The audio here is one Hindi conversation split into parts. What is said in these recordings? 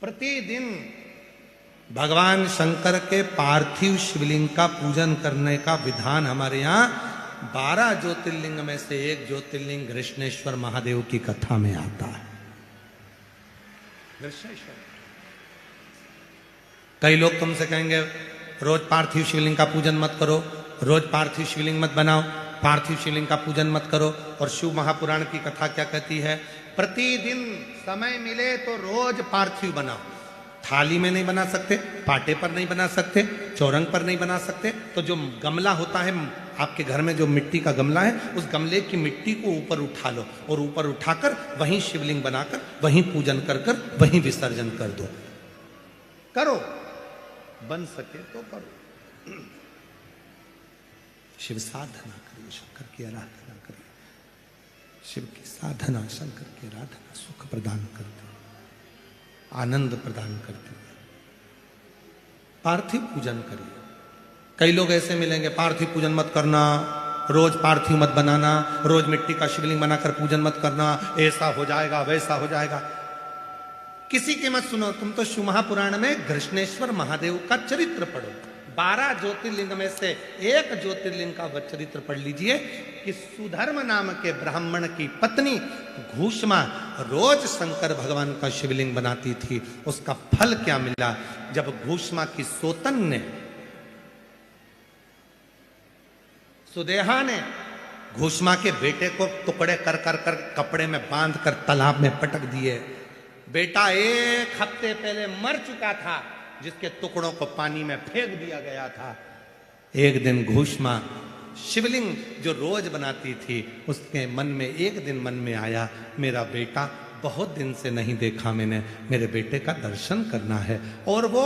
प्रतिदिन भगवान शंकर के पार्थिव शिवलिंग का पूजन करने का विधान हमारे यहाँ 12 ज्योतिर्लिंग में से एक ज्योतिर्लिंग घृष्णेश्वर महादेव की कथा में आता है। घृष्णेश्वर, कई लोग तुमसे कहेंगे रोज पार्थिव शिवलिंग का पूजन मत करो, रोज पार्थिव शिवलिंग मत बनाओ, पार्थिव शिवलिंग का पूजन मत करो। और शिव महापुराण की कथा क्या कहती है? प्रतिदिन समय मिले तो रोज पार्थिव बनाओ। थाली में नहीं बना सकते, पाटे पर नहीं बना सकते, चौरंग पर नहीं बना सकते, तो जो गमला होता है आपके घर में, जो मिट्टी का गमला है, उस गमले की मिट्टी को ऊपर उठा लो और ऊपर उठाकर वहीं शिवलिंग बनाकर वहीं पूजन कर कर वहीं विसर्जन कर दो। करो, बन सके तो करो। शिव साधना करिए, शंकर की आराधना करिए। शिव की साधना, शंकर की आराधना सुख प्रदान करती है, आनंद प्रदान करती है। पार्थिव पूजन करिए। कई लोग ऐसे मिलेंगे, पार्थिव पूजन मत करना, रोज पार्थिव मत बनाना, रोज मिट्टी का शिवलिंग बनाकर पूजन मत करना, ऐसा हो जाएगा वैसा हो जाएगा। किसी की मत सुनो, तुम तो शिव महापुराण में घृष्णेश्वर महादेव का चरित्र पढ़ो। 12 ज्योतिर्लिंग में से एक ज्योतिर्लिंग का वह चरित्र पढ़ लीजिए कि सुधर्म नाम के ब्राह्मण की पत्नी घूष्मा रोज शंकर भगवान का शिवलिंग बनाती थी। उसका फल क्या मिला? जब घूष्मा की सोतन ने, सुदेहा ने घूष्मा के बेटे को टुकड़े कर कर कर कपड़े में बांध कर तालाब में पटक दिए। बेटा 1 हफ्ते पहले मर चुका था, जिसके टुकड़ों को पानी में फेंक दिया गया था। एक दिन घूष्मा शिवलिंग जो रोज बनाती थी, उसके मन में एक दिन मन में आया, मेरा बेटा बहुत दिन से नहीं देखा मैंने, मेरे बेटे का दर्शन करना है। और वो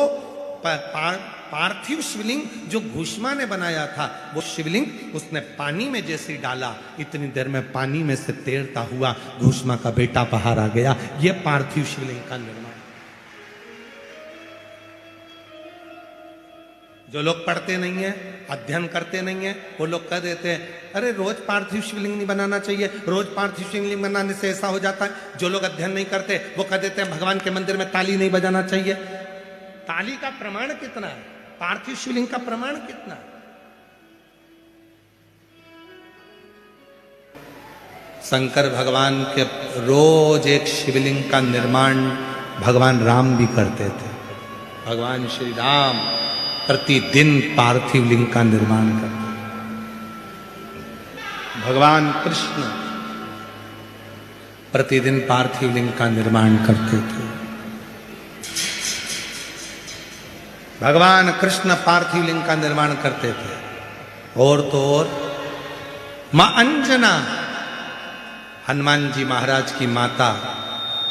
पार्थिव शिवलिंग जो घूष्मा ने बनाया था, वो शिवलिंग उसने पानी में जैसे डाला, इतनी देर में पानी में से तैरता हुआ घूष्मा का बेटा बाहर आ गया। ये पार्थिव शिवलिंग का निर्माण। जो लोग पढ़ते नहीं है, अध्ययन करते नहीं है, वो लोग कह देते हैं अरे रोज पार्थिव शिवलिंग नहीं बनाना चाहिए, रोज पार्थिव शिवलिंग बनाने से ऐसा हो जाता है। जो लोग अध्ययन नहीं करते वो कह देते हैं भगवान के मंदिर में ताली नहीं बजाना चाहिए। ताली का प्रमाण कितना है? पार्थिव शिवलिंग का प्रमाण कितना है? शंकर भगवान के रोज एक शिवलिंग का निर्माण भगवान राम भी करते थे। भगवान श्री राम प्रतिदिन पार्थिव लिंग का निर्माण करते। भगवान कृष्ण प्रतिदिन पार्थिव लिंग का निर्माण करते थे। भगवान कृष्ण पार्थिव लिंग का निर्माण करते थे। और तो और मां अंजना, हनुमान जी महाराज की माता,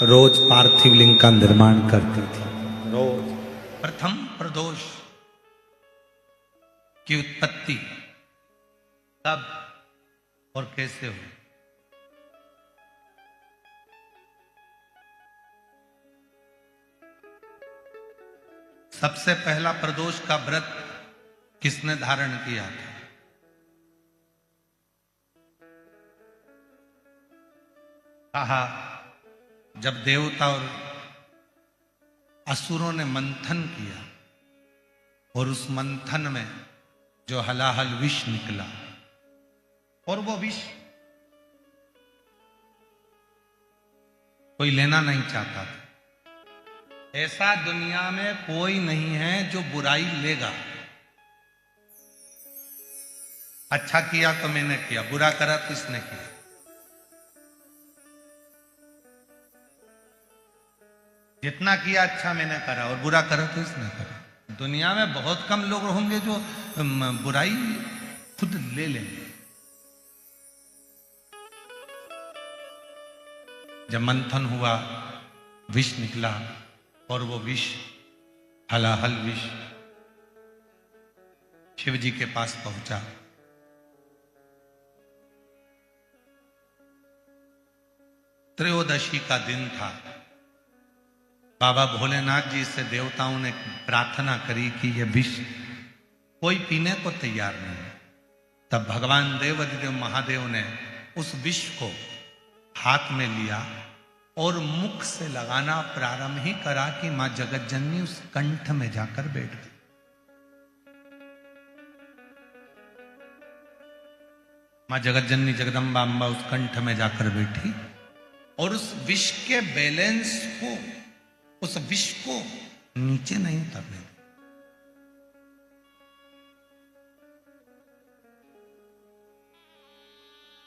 रोज पार्थिव लिंग का निर्माण करती थी। रोज। प्रथम प्रदोष की उत्पत्ति कब और कैसे हुई? सबसे पहला प्रदोष का व्रत किसने धारण किया था? कहा जब देवता और असुरों ने मंथन किया और उस मंथन में जो हलाहल विष निकला, और वो विष कोई लेना नहीं चाहता था। ऐसा दुनिया में कोई नहीं है जो बुराई लेगा। अच्छा किया तो मैंने किया, बुरा करा तो इसने किया। जितना किया अच्छा मैंने करा और बुरा करा तो इसने करा। दुनिया में बहुत कम लोग होंगे जो बुराई खुद ले लेंगे। जब मंथन हुआ, विष निकला और वो विष हलाहल विष शिव जी के पास पहुंचा। त्रयोदशी का दिन था। बाबा भोलेनाथ जी से देवताओं ने प्रार्थना करी कि यह विष कोई पीने को तैयार नहीं। तब भगवान देवाधिदेव महादेव ने उस विष को हाथ में लिया और मुख से लगाना प्रारंभ ही करा कि मां जगत जननी उस कंठ में जाकर बैठ गई। मां जगत जननी जगदम्बा अम्बा उस कंठ में जाकर बैठी और उस विष के बैलेंस को, उस विष को नीचे नहीं उतरने दी।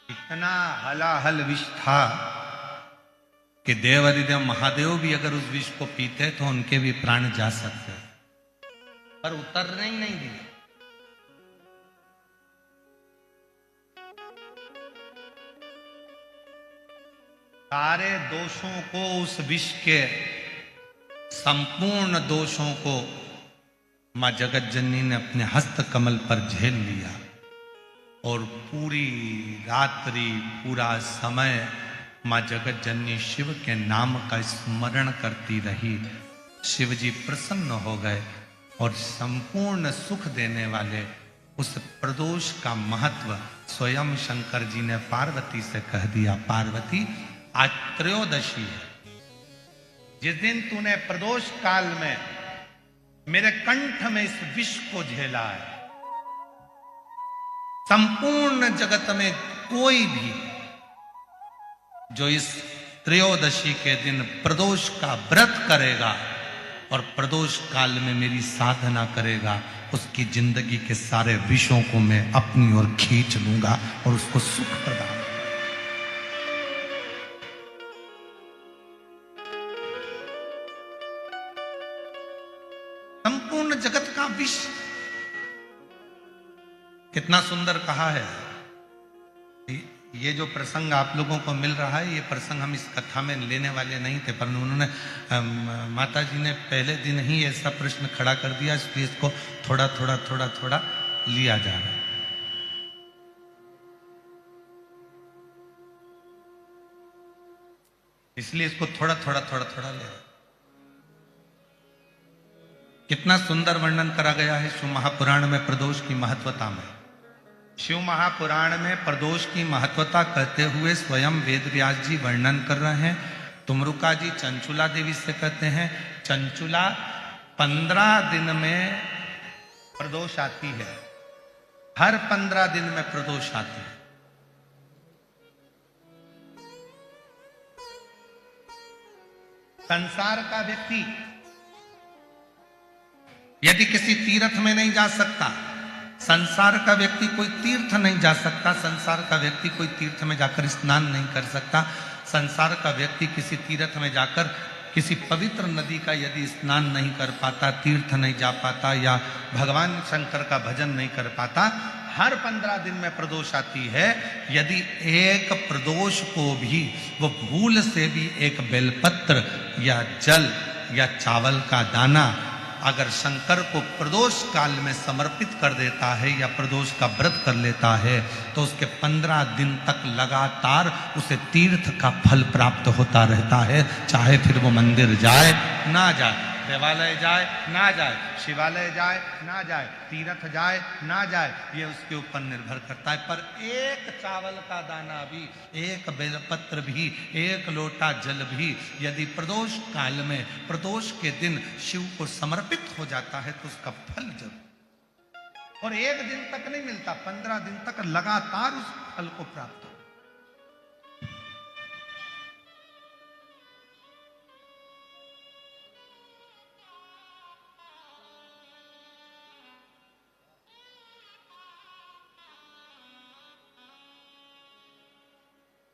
इतना हलाहल विष था कि देव अधिदेव महादेव भी अगर उस विष को पीते तो उनके भी प्राण जा सकते, पर उतरने ही नहीं दिए। सारे दोषों को, उस विष के संपूर्ण दोषों को मां जगत जननी ने अपने हस्त कमल पर झेल लिया और पूरी रात्रि, पूरा समय मां जगत जननी शिव के नाम का स्मरण करती रही। शिव जी प्रसन्न हो गए और संपूर्ण सुख देने वाले उस प्रदोष का महत्व स्वयं शंकर जी ने पार्वती से कह दिया। पार्वती, आज त्रयोदशी है, जिस दिन तूने प्रदोष काल में मेरे कंठ में इस विष को झेला है, संपूर्ण जगत में कोई भी जो इस त्रयोदशी के दिन प्रदोष का व्रत करेगा और प्रदोष काल में मेरी साधना करेगा, उसकी जिंदगी के सारे विषयों को मैं अपनी ओर खींच लूंगा और उसको सुख प्रदान। संपूर्ण जगत का विष, कितना सुंदर कहा है। ये जो प्रसंग आप लोगों को मिल रहा है, ये प्रसंग हम इस कथा में लेने वाले नहीं थे, पर उन्होंने माता जी ने पहले दिन ही ऐसा प्रश्न खड़ा कर दिया, इसलिए इसको थोड़ा थोड़ा थोड़ा थोड़ा लिया जा रहा है। इसलिए इसको थोड़ा थोड़ा थोड़ा थोड़ा ले। कितना सुंदर वर्णन करा गया है शिव महापुराण में प्रदोष की महत्वता में। शिव महापुराण में प्रदोष की महत्वता कहते हुए स्वयं वेद व्यास जी वर्णन कर रहे हैं। तुमरुका जी चंचुला देवी से कहते हैं, चंचुला 15 दिन में प्रदोष आती है, हर 15 दिन में प्रदोष आती है। संसार का व्यक्ति यदि किसी तीर्थ में नहीं जा सकता, संसार का व्यक्ति कोई तीर्थ नहीं जा सकता, संसार का व्यक्ति कोई तीर्थ में जाकर स्नान नहीं कर सकता, संसार का व्यक्ति किसी तीर्थ में जाकर किसी पवित्र नदी का यदि स्नान नहीं कर पाता, तीर्थ नहीं जा पाता या भगवान शंकर का भजन नहीं कर पाता, हर 15 दिन में प्रदोष आती है। यदि एक प्रदोष को भी वो भूल से भी एक बेलपत्र या जल या चावल का दाना अगर शंकर को प्रदोष काल में समर्पित कर देता है या प्रदोष का व्रत कर लेता है, तो उसके 15 दिन तक लगातार उसे तीर्थ का फल प्राप्त होता रहता है। चाहे फिर वो मंदिर जाए ना जाए, देवालय जाए ना जाए, शिवालय जाए ना जाए, तीर्थ जाए ना जाए, ये उसके ऊपर निर्भर करता है। पर एक चावल का दाना भी, एक बेलपत्र भी, एक लोटा जल भी यदि प्रदोष काल में प्रदोष के दिन शिव को समर्पित हो जाता है तो उसका फल जरूर, और एक दिन तक नहीं मिलता, 15 दिन तक लगातार उस फल को प्राप्त हो।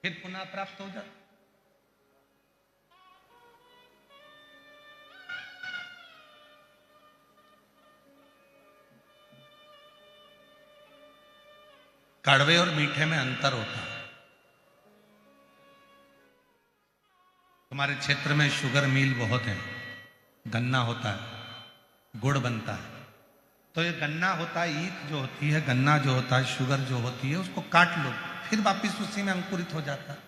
फिर पुनः प्राप्त हो जाता। कड़वे और मीठे में अंतर होता है। तुम्हारे क्षेत्र में शुगर मिल बहुत है, गन्ना होता है, गुड़ बनता है, तो ये गन्ना होता है, ईख जो होती है, गन्ना जो होता है, शुगर जो होती है, उसको काट लो, फिर वापिस उसी में अंकुरित हो जाता है,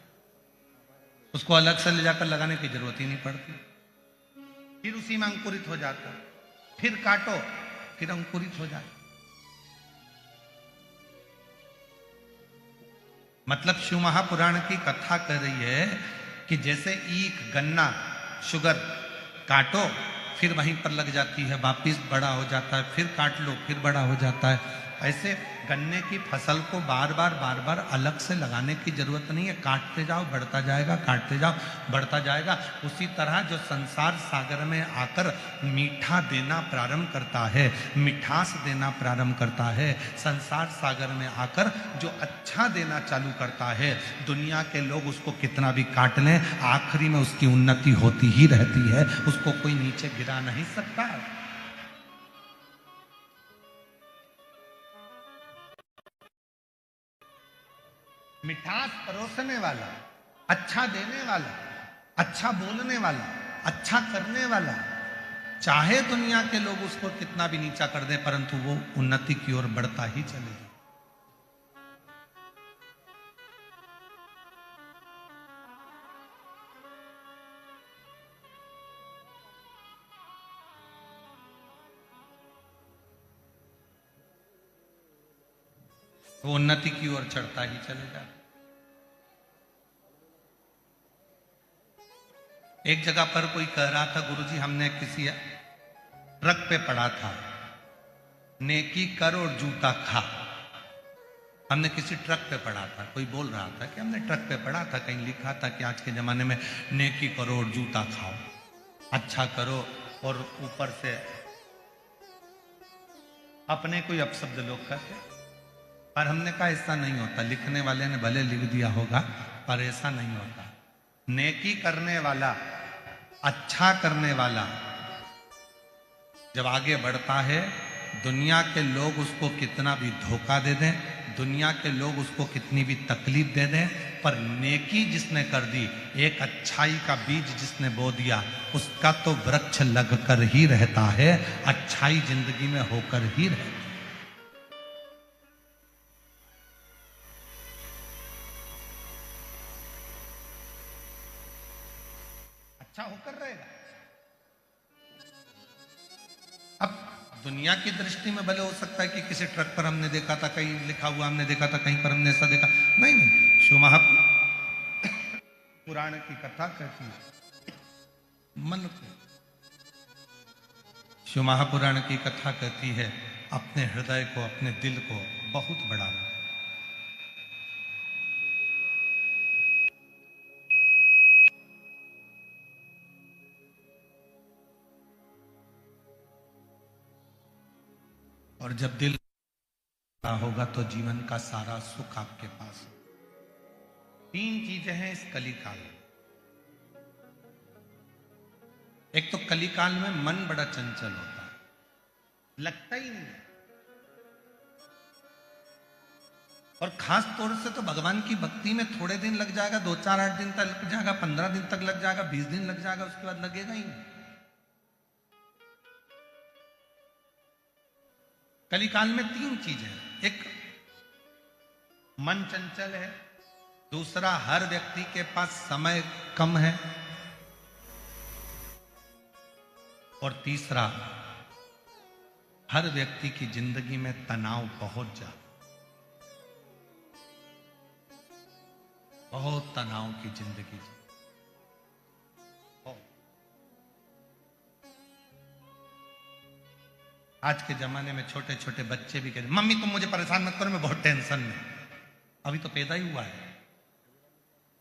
उसको अलग से ले जाकर लगाने की जरूरत ही नहीं पड़ती, फिर उसी में अंकुरित हो जाता है, फिर काटो फिर अंकुरित हो जाता। मतलब शिव महापुराण की कथा कह रही है कि जैसे ईख, गन्ना, शुगर काटो फिर वहीं पर लग जाती है, वापिस बड़ा हो जाता है, फिर काट लो फिर बड़ा हो जाता है। ऐसे गन्ने की फसल को बार बार अलग से लगाने की जरूरत नहीं है, काटते जाओ बढ़ता जाएगा, काटते जाओ बढ़ता जाएगा। उसी तरह जो संसार सागर में आकर मीठा देना प्रारंभ करता है, मिठास देना प्रारंभ करता है, संसार सागर में आकर जो अच्छा देना चालू करता है, दुनिया के लोग उसको कितना भी काट लें, आखिरी में उसकी उन्नति होती ही रहती है, उसको कोई नीचे गिरा नहीं सकता। मिठास परोसने वाला, अच्छा देने वाला, अच्छा बोलने वाला, अच्छा करने वाला, चाहे दुनिया के लोग उसको कितना भी नीचा कर दें, परंतु वो उन्नति की ओर बढ़ता ही चलेगा। वो उन्नति की ओर चढ़ता ही चलेगा। एक जगह पर कोई कह रहा था, गुरुजी हमने किसी ट्रक पे पढ़ा था, नेकी कर और जूता खा। हमने किसी ट्रक पे पढ़ा था, कोई बोल रहा था कि हमने ट्रक पे पढ़ा था, कहीं लिखा था कि आज के जमाने में नेकी करो और जूता खाओ, अच्छा करो और ऊपर से अपने कोई अपशब्द लोग कहते। पर हमने कहा ऐसा नहीं होता, लिखने वाले ने भले लिख दिया होगा पर ऐसा नहीं होता। नेकी करने वाला, अच्छा करने वाला जब आगे बढ़ता है, दुनिया के लोग उसको कितना भी धोखा दे दें, दुनिया के लोग उसको कितनी भी तकलीफ दे दें, पर नेकी जिसने कर दी, एक अच्छाई का बीज जिसने बो दिया, उसका तो वृक्ष लगकर ही रहता है, अच्छाई जिंदगी में होकर ही रहती है। अच्छा होकर रहेगा। अब दुनिया की दृष्टि में भले हो सकता है कि किसी ट्रक पर हमने देखा था, कहीं लिखा हुआ हमने देखा था, कहीं पर हमने ऐसा देखा, नहीं नहीं, शिव महापुराण की कथा कहती है मन को, शिव महापुराण की कथा कहती है अपने हृदय को, अपने दिल को बहुत बड़ा रखो। और जब दिल होगा तो जीवन का सारा सुख आपके पास। तीन चीजें हैं इस कलिकाल में। एक तो कलिकाल में मन बड़ा चंचल होता है, लगता ही नहीं, और खास तौर से तो भगवान की भक्ति में थोड़े दिन लग जाएगा, 2-4-8 दिन तक लग जाएगा, 15 दिन तक लग जाएगा, 20 दिन लग जाएगा, उसके बाद लगेगा ही नहीं। कलिकाल में तीन चीजें हैं, एक मन चंचल है, दूसरा हर व्यक्ति के पास समय कम है, और तीसरा हर व्यक्ति की जिंदगी में तनाव बहुत ज्यादा, बहुत तनाव की जिंदगी। आज के जमाने में छोटे छोटे बच्चे भी कहते, मम्मी तुम मुझे परेशान मत करो, मैं बहुत टेंशन में, अभी तो पैदा ही हुआ है,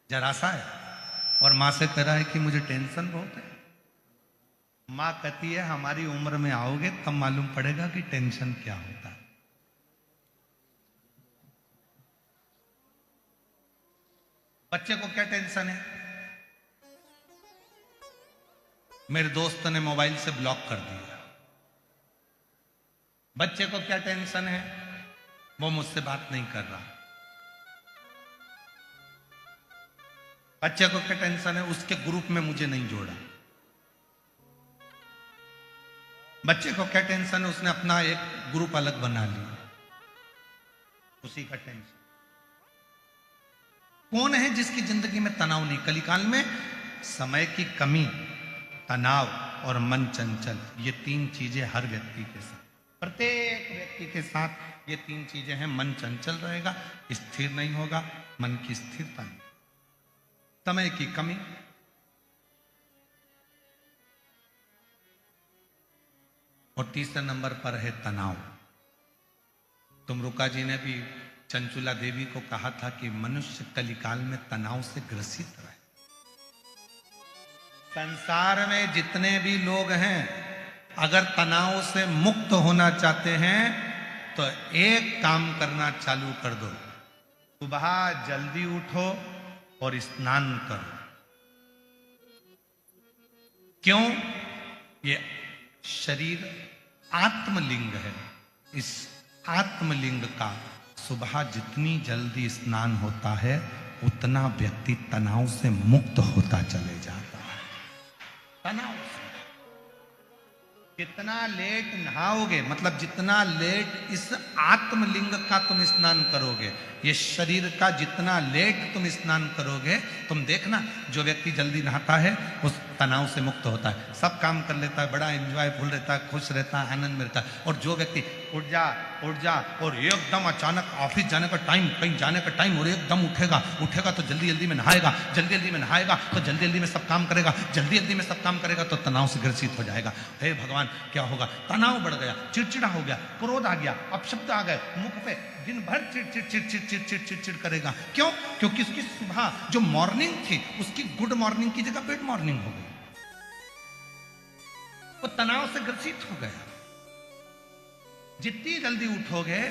जरा सा है, और माँ से कह रहा है कि मुझे टेंशन बहुत है। माँ कहती है हमारी उम्र में आओगे तब मालूम पड़ेगा कि टेंशन क्या होता है। बच्चे को क्या टेंशन है? मेरे दोस्त ने मोबाइल से ब्लॉक कर दिया। बच्चे को क्या टेंशन है? वो मुझसे बात नहीं कर रहा। बच्चे को क्या टेंशन है? उसके ग्रुप में मुझे नहीं जोड़ा। बच्चे को क्या टेंशन है? उसने अपना एक ग्रुप अलग बना लिया, उसी का टेंशन। कौन है जिसकी जिंदगी में तनाव नहीं? कलिकाल में समय की कमी, तनाव और मन चंचल, ये तीन चीजें हर व्यक्ति के साथ, प्रत्येक व्यक्ति के साथ ये तीन चीजें हैं। मन चंचल रहेगा, स्थिर नहीं होगा, मन की स्थिरता नहीं। समय की कमी, और तीसरे नंबर पर है तनाव। तुमरुका जी ने भी चंचुला देवी को कहा था कि मनुष्य कलिकाल में तनाव से ग्रसित रहे। संसार में जितने भी लोग हैं, अगर तनाव से मुक्त होना चाहते हैं तो एक काम करना चालू कर दो, सुबह जल्दी उठो और स्नान करो। क्यों? ये शरीर आत्मलिंग है। इस आत्मलिंग का सुबह जितनी जल्दी स्नान होता है उतना व्यक्ति तनाव से मुक्त होता चले जाता है। तनाव से जितना लेट नहाओगे, मतलब जितना लेट इस आत्मलिंग का तुम स्नान करोगे, ये शरीर का जितना लेट तुम स्नान करोगे, तुम देखना जो व्यक्ति जल्दी नहाता है उस तनाव से मुक्त होता है, सब काम कर लेता है, बड़ा एंजॉयफुल रहता है, खुश रहता है, आनंद मिलता है। और जो व्यक्ति उठ जा और एकदम अचानक ऑफिस जाने का टाइम, कहीं जाने का टाइम, और एकदम उठेगा तो जल्दी जल्दी में नहाएगा, जल्दी जल्दी में नहाएगा तो जल्दी जल्दी में सब काम करेगा, जल्दी जल्दी में सब काम करेगा तो तनाव से ग्रसित हो जाएगा। हे भगवान, क्या होगा? तनाव बढ़ गया, चिड़चिड़ा हो गया, क्रोध आ गया, अपशब्द आ गए मुख पे, दिन भर चिड़ करेगा। क्यों? क्योंकि उसकी सुबह जो मॉर्निंग थी उसकी गुड मॉर्निंग की जगह बैड मॉर्निंग हो गई, वो तनाव से ग्रसित हो गया। जितनी जल्दी उठोगे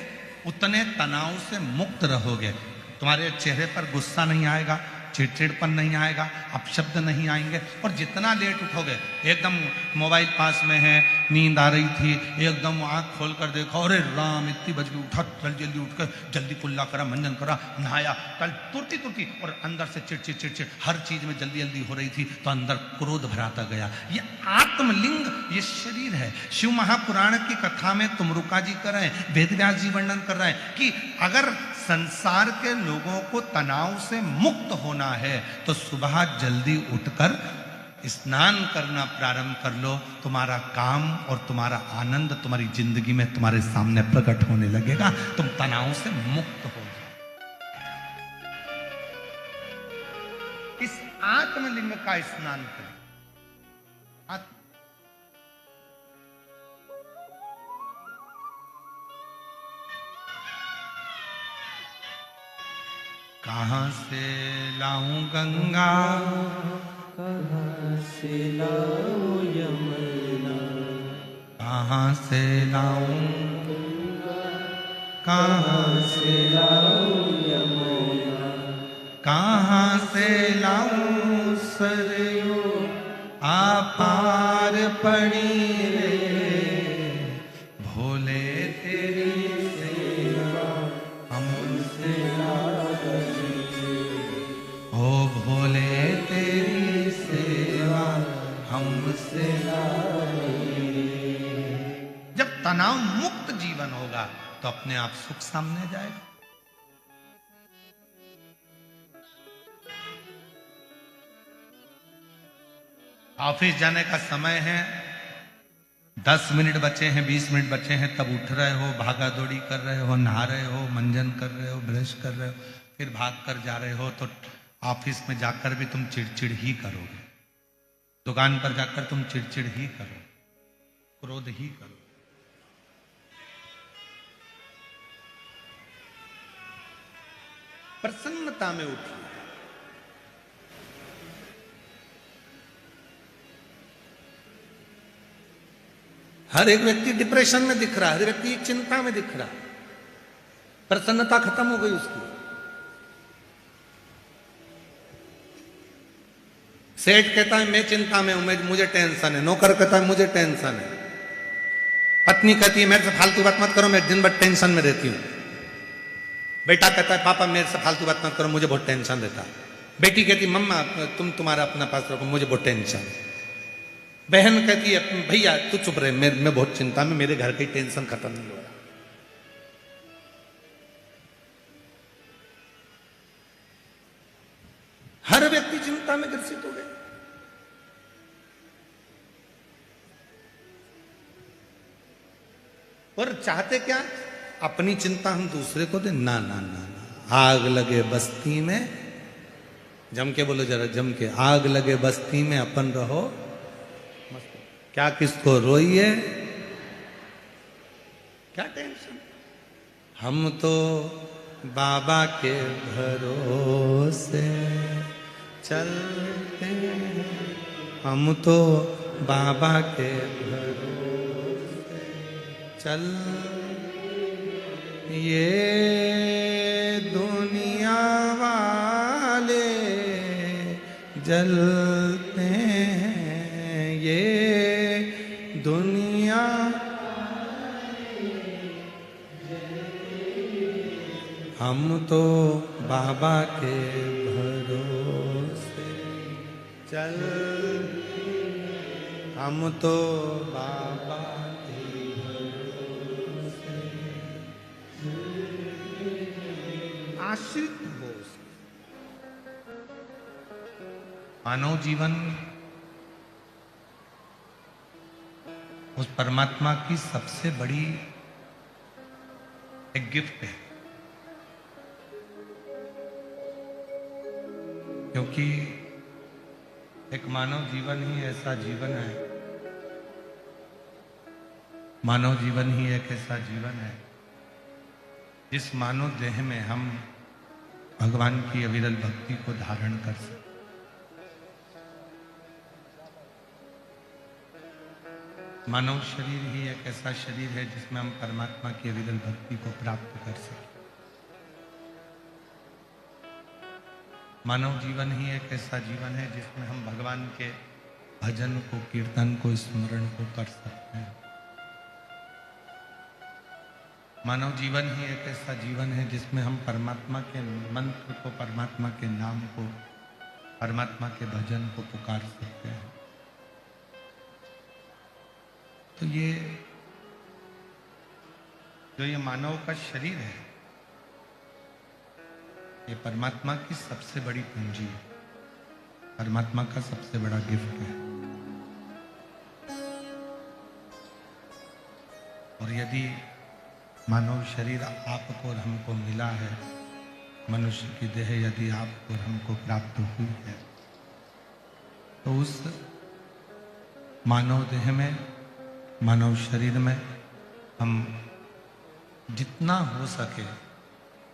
उतने तनाव से मुक्त रहोगे। तुम्हारे चेहरे पर गुस्सा नहीं आएगा, चिड़चिड़पन नहीं आएगा, अपशब्द नहीं आएंगे। और जितना लेट उठोगे, एकदम मोबाइल पास में है, नींद आ रही थी, एकदम आंख खोल कर देखो, अरे राम इतनी बज गई, उठा, जल्दी जल्दी उठ कर जल्दी कुल्ला करा, मंजन करा, नहाया, कल तुरती और अंदर से चिड़चिड़ हर चीज में जल्दी जल्दी हो रही थी तो अंदर क्रोध भराता गया। ये आत्मलिंग, ये शरीर है। शिव महापुराण की कथा में तुमरुका जी कर रहे हैं, वेदव्यास जी वर्णन कर रहे हैं कि अगर संसार के लोगों को तनाव से मुक्त होना है तो सुबह जल्दी उठकर स्नान करना प्रारंभ कर लो। तुम्हारा काम और तुम्हारा आनंद तुम्हारी जिंदगी में तुम्हारे सामने प्रकट होने लगेगा, तुम तनाव से मुक्त हो जाओ। इस आत्मलिंग का स्नान करें। कहाँ से लाऊं गंगा, कहाँ से लाऊं यमुना, कहाँ से लाऊं गंगा, कहाँ से लाऊं यमुना, कहाँ से लाऊं सरयू आपार पड़ी रे, भोले तेरी सेवा हमसे लागी, ओ भोले तेरी सेवा हमसे लागी। जब तनाव मुक्त जीवन होगा तो अपने आप सुख सामने जाएगा। ऑफिस जाने का समय है, 10 मिनट बचे हैं, 20 मिनट बचे हैं, तब उठ रहे हो, भागा दौड़ी कर रहे हो, नहा रहे हो, मंजन कर रहे हो, ब्रश कर रहे हो, फिर भाग कर जा रहे हो, तो ऑफिस में जाकर भी तुम चिड़चिड़ ही करोगे, दुकान पर जाकर तुम चिड़चिड़ ही करो, क्रोध ही करो। प्रसन्नता में उठिए। हर एक व्यक्ति डिप्रेशन में दिख रहा है, हर व्यक्ति चिंता में दिख रहा है, प्रसन्नता खत्म हो गई उसकी। सेठ कहता है मैं चिंता में हूं, मुझे टेंशन है, नौकर कहता है मुझे टेंशन है, पत्नी कहती है मेरे से फालतू बात मत करो, मैं दिन भर टेंशन में रहती हूं, बेटा कहता है पापा मेरे से फालतू बात मत करो, मुझे बहुत टेंशन रहता है, बेटी कहती मम्मा तुम तुम्हारा अपना पास रखो, मुझे बहुत टेंशन है, बहन कहती है भैया तू चुप रहे, मैं बहुत चिंता में, मेरे घर की टेंशन खत्म नहीं हो रहा। हर व्यक्ति चिंता में ग्रसित हो गए। और चाहते क्या? अपनी चिंता हम दूसरे को दे। ना ना ना ना, आग लगे बस्ती में जम के बोलो जरा, जम के। आग लगे बस्ती में अपन रहो मस्त। क्या किसको रोइए, क्या टेंशन। हम तो बाबा के भरोसे चलते हैं, हम तो बाबा के भरोसे चल। ये दुनिया वाले जलते हैं, ये दुनिया हम तो बाबा के भरोसे चल, हम तो बाबा के भरोसे आश्रित हो। मानव जीवन उस परमात्मा की सबसे बड़ी एक गिफ्ट है, क्योंकि एक मानव जीवन ही ऐसा जीवन है, मानव जीवन ही एक ऐसा जीवन है जिस मानव देह में हम भगवान की अविरल भक्ति को धारण कर सकते। मानव शरीर ही एक ऐसा शरीर है जिसमें हम परमात्मा की अविरल भक्ति को प्राप्त कर सकें। मानव जीवन ही एक ऐसा जीवन है जिसमें हम भगवान के भजन को, कीर्तन को, स्मरण को कर सकते हैं। मानव जीवन ही एक ऐसा जीवन है जिसमें हम परमात्मा के मंत्र को, परमात्मा के नाम को, परमात्मा के भजन को पुकार सकते हैं। तो ये मानव का शरीर है, ये परमात्मा की सबसे बड़ी पूंजी है, परमात्मा का सबसे बड़ा गिफ्ट है। और यदि मानव शरीर आपको और हमको मिला है, मनुष्य की देह यदि आपको और हमको प्राप्त हुई है, तो उस मानव देह में, मानव शरीर में हम जितना हो सके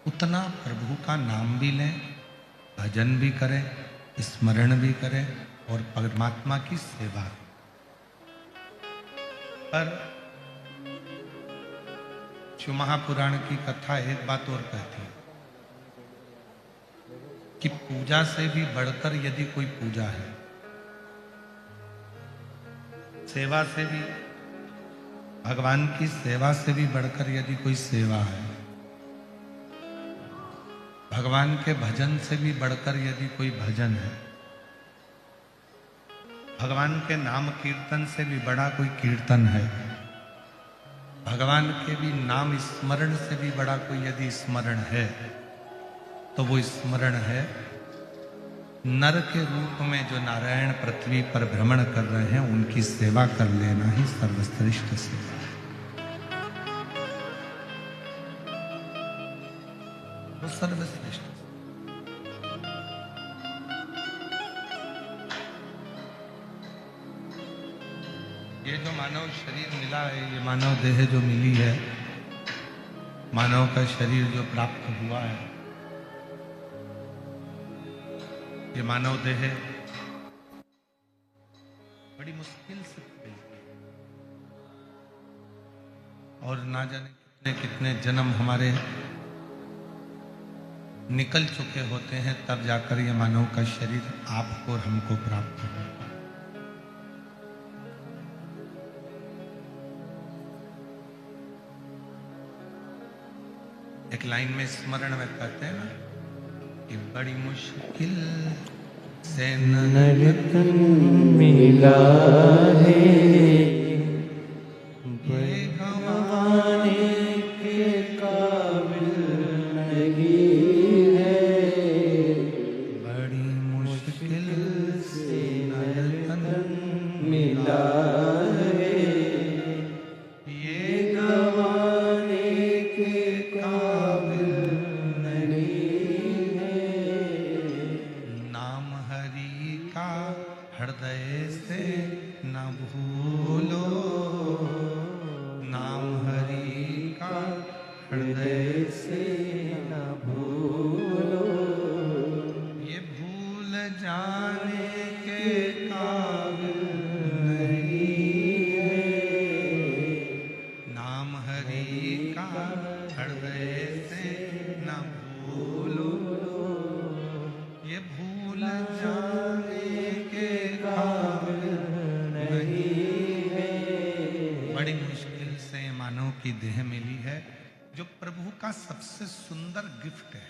उतना प्रभु का नाम भी लें, भजन भी करें, स्मरण भी करें और परमात्मा की सेवा भी। पर शिव महापुराण की कथा एक बात और कहती है कि पूजा से भी बढ़कर यदि कोई पूजा है, सेवा से भी, भगवान की सेवा से भी बढ़कर यदि कोई सेवा है, भगवान के भजन से भी बढ़कर यदि कोई भजन है, भगवान के नाम कीर्तन से भी बड़ा कोई कीर्तन है, भगवान के भी नाम स्मरण से भी बड़ा कोई यदि स्मरण है, तो वो स्मरण है नर के रूप में जो नारायण पृथ्वी पर भ्रमण कर रहे हैं, उनकी सेवा कर लेना ही सर्वश्रेष्ठ सेवा है। वो सर्वश्रेष्ठ। ये जो मानव शरीर मिला है, ये मानव देह जो मिली है, मानव का शरीर जो प्राप्त हुआ है, ये मानव देह बड़ी मुश्किल से मिलती है और ना जाने कितने कितने जन्म हमारे निकल चुके होते हैं, तब जाकर ये मानव का शरीर आपको और हमको प्राप्त होगा। एक लाइन में स्मरण में कहते हैं ना कि बड़ी मुश्किल से नरतन मिला है, ये गंवाने के काबिल नहीं है। बड़ी मुश्किल से नरतन मिला है, ये गंवाने के काबिल नहीं है। नाम की देह मिली है, जो प्रभु का सबसे सुंदर गिफ्ट है।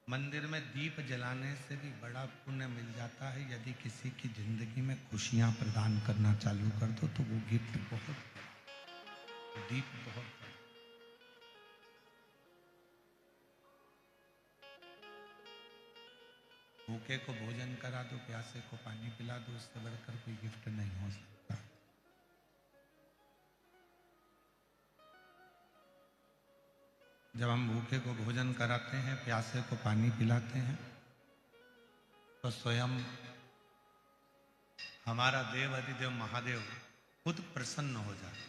मंदिर में दीप जलाने से भी बड़ा पुण्य मिल जाता है। यदि किसी की जिंदगी में खुशियां प्रदान करना चालू कर दो तो वो गिफ्ट बहुत, दीप बहुत। भूखे को भोजन करा दो, प्यासे को पानी पिला दो, उससे बढ़कर कोई गिफ्ट नहीं हो सकता। जब हम भूखे को भोजन कराते हैं, प्यासे को पानी पिलाते हैं, तो स्वयं हमारा देव अधिदेव महादेव खुद प्रसन्न हो जाते।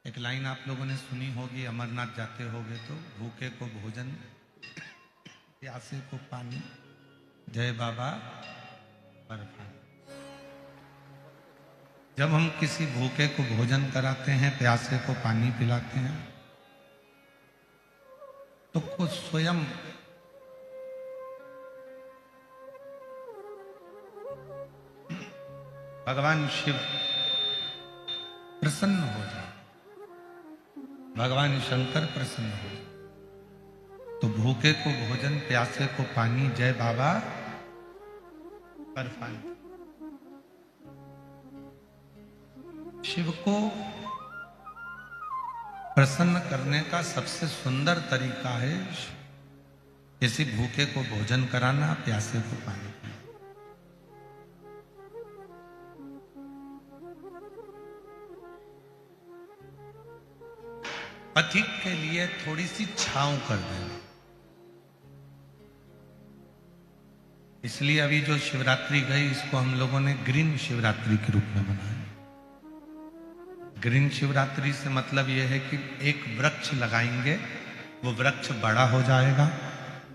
एक लाइन आप लोगों ने सुनी होगी, अमरनाथ जाते होगे तो भूखे को भोजन, प्यासे को पानी, जय बाबा बर्फानी। जब हम किसी भूखे को भोजन कराते हैं, प्यासे को पानी पिलाते हैं, तो खुद स्वयं भगवान शिव प्रसन्न हो जाए, भगवान शंकर प्रसन्न हो जाए। तो भूखे को भोजन, प्यासे को पानी, जय बाबा बर्फानी। शिव को प्रसन्न करने का सबसे सुंदर तरीका है किसी भूखे को भोजन कराना, प्यासे को पानी पिलाना। पथिक के लिए थोड़ी सी छांव कर देना। इसलिए अभी जो शिवरात्रि गई, इसको हम लोगों ने ग्रीन शिवरात्रि के रूप में मनाया। ग्रीन शिवरात्रि से मतलब यह है कि एक वृक्ष लगाएंगे, वो वृक्ष बड़ा हो जाएगा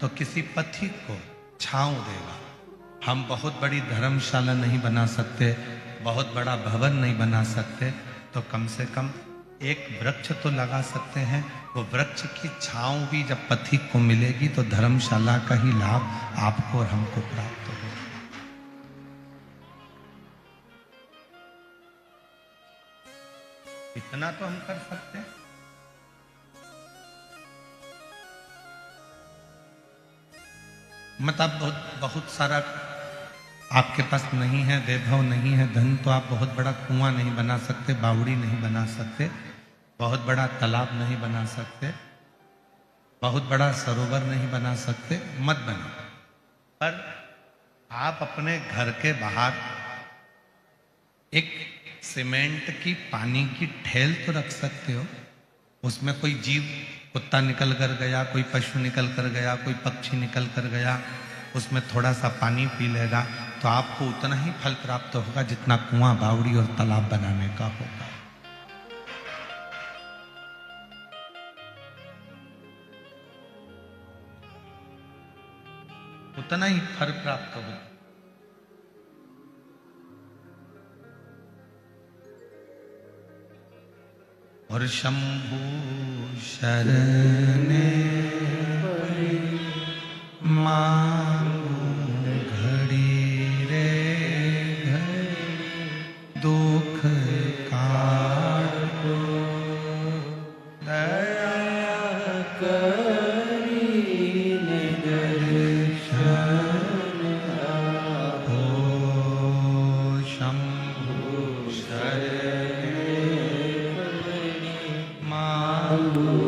तो किसी पथिक को छांव देगा। हम बहुत बड़ी धर्मशाला नहीं बना सकते, बहुत बड़ा भवन नहीं बना सकते, तो कम से कम एक वृक्ष तो लगा सकते हैं। वो वृक्ष की छांव भी जब पथिक को मिलेगी तो धर्मशाला का ही लाभ आपको और हमको प्राप्त होगा। इतना तो हम कर सकते हैं। मतलब बहुत सारा आपके पास नहीं है, वैभव नहीं है, धन, तो आप बहुत बड़ा कुआं नहीं बना सकते, बावड़ी नहीं बना सकते, बहुत बड़ा तालाब नहीं बना सकते, बहुत बड़ा सरोवर नहीं बना सकते, मत बना। पर आप अपने घर के बाहर एक सीमेंट की पानी की ठेल तो रख सकते हो। उसमें कोई जीव, कुत्ता निकल कर गया, कोई पशु निकल कर गया, कोई पक्षी निकल कर गया, उसमें थोड़ा सा पानी पी लेगा तो आपको उतना ही फल प्राप्त होगा जितना कुआं, बावड़ी और तालाब बनाने का होगा। उतना ही फल प्राप्त होगा। और शंभु शरणे मांगू घड़ी रे घड़ी, दुख काटो दया करी दर्शन हो। शंभु शरणे मांगू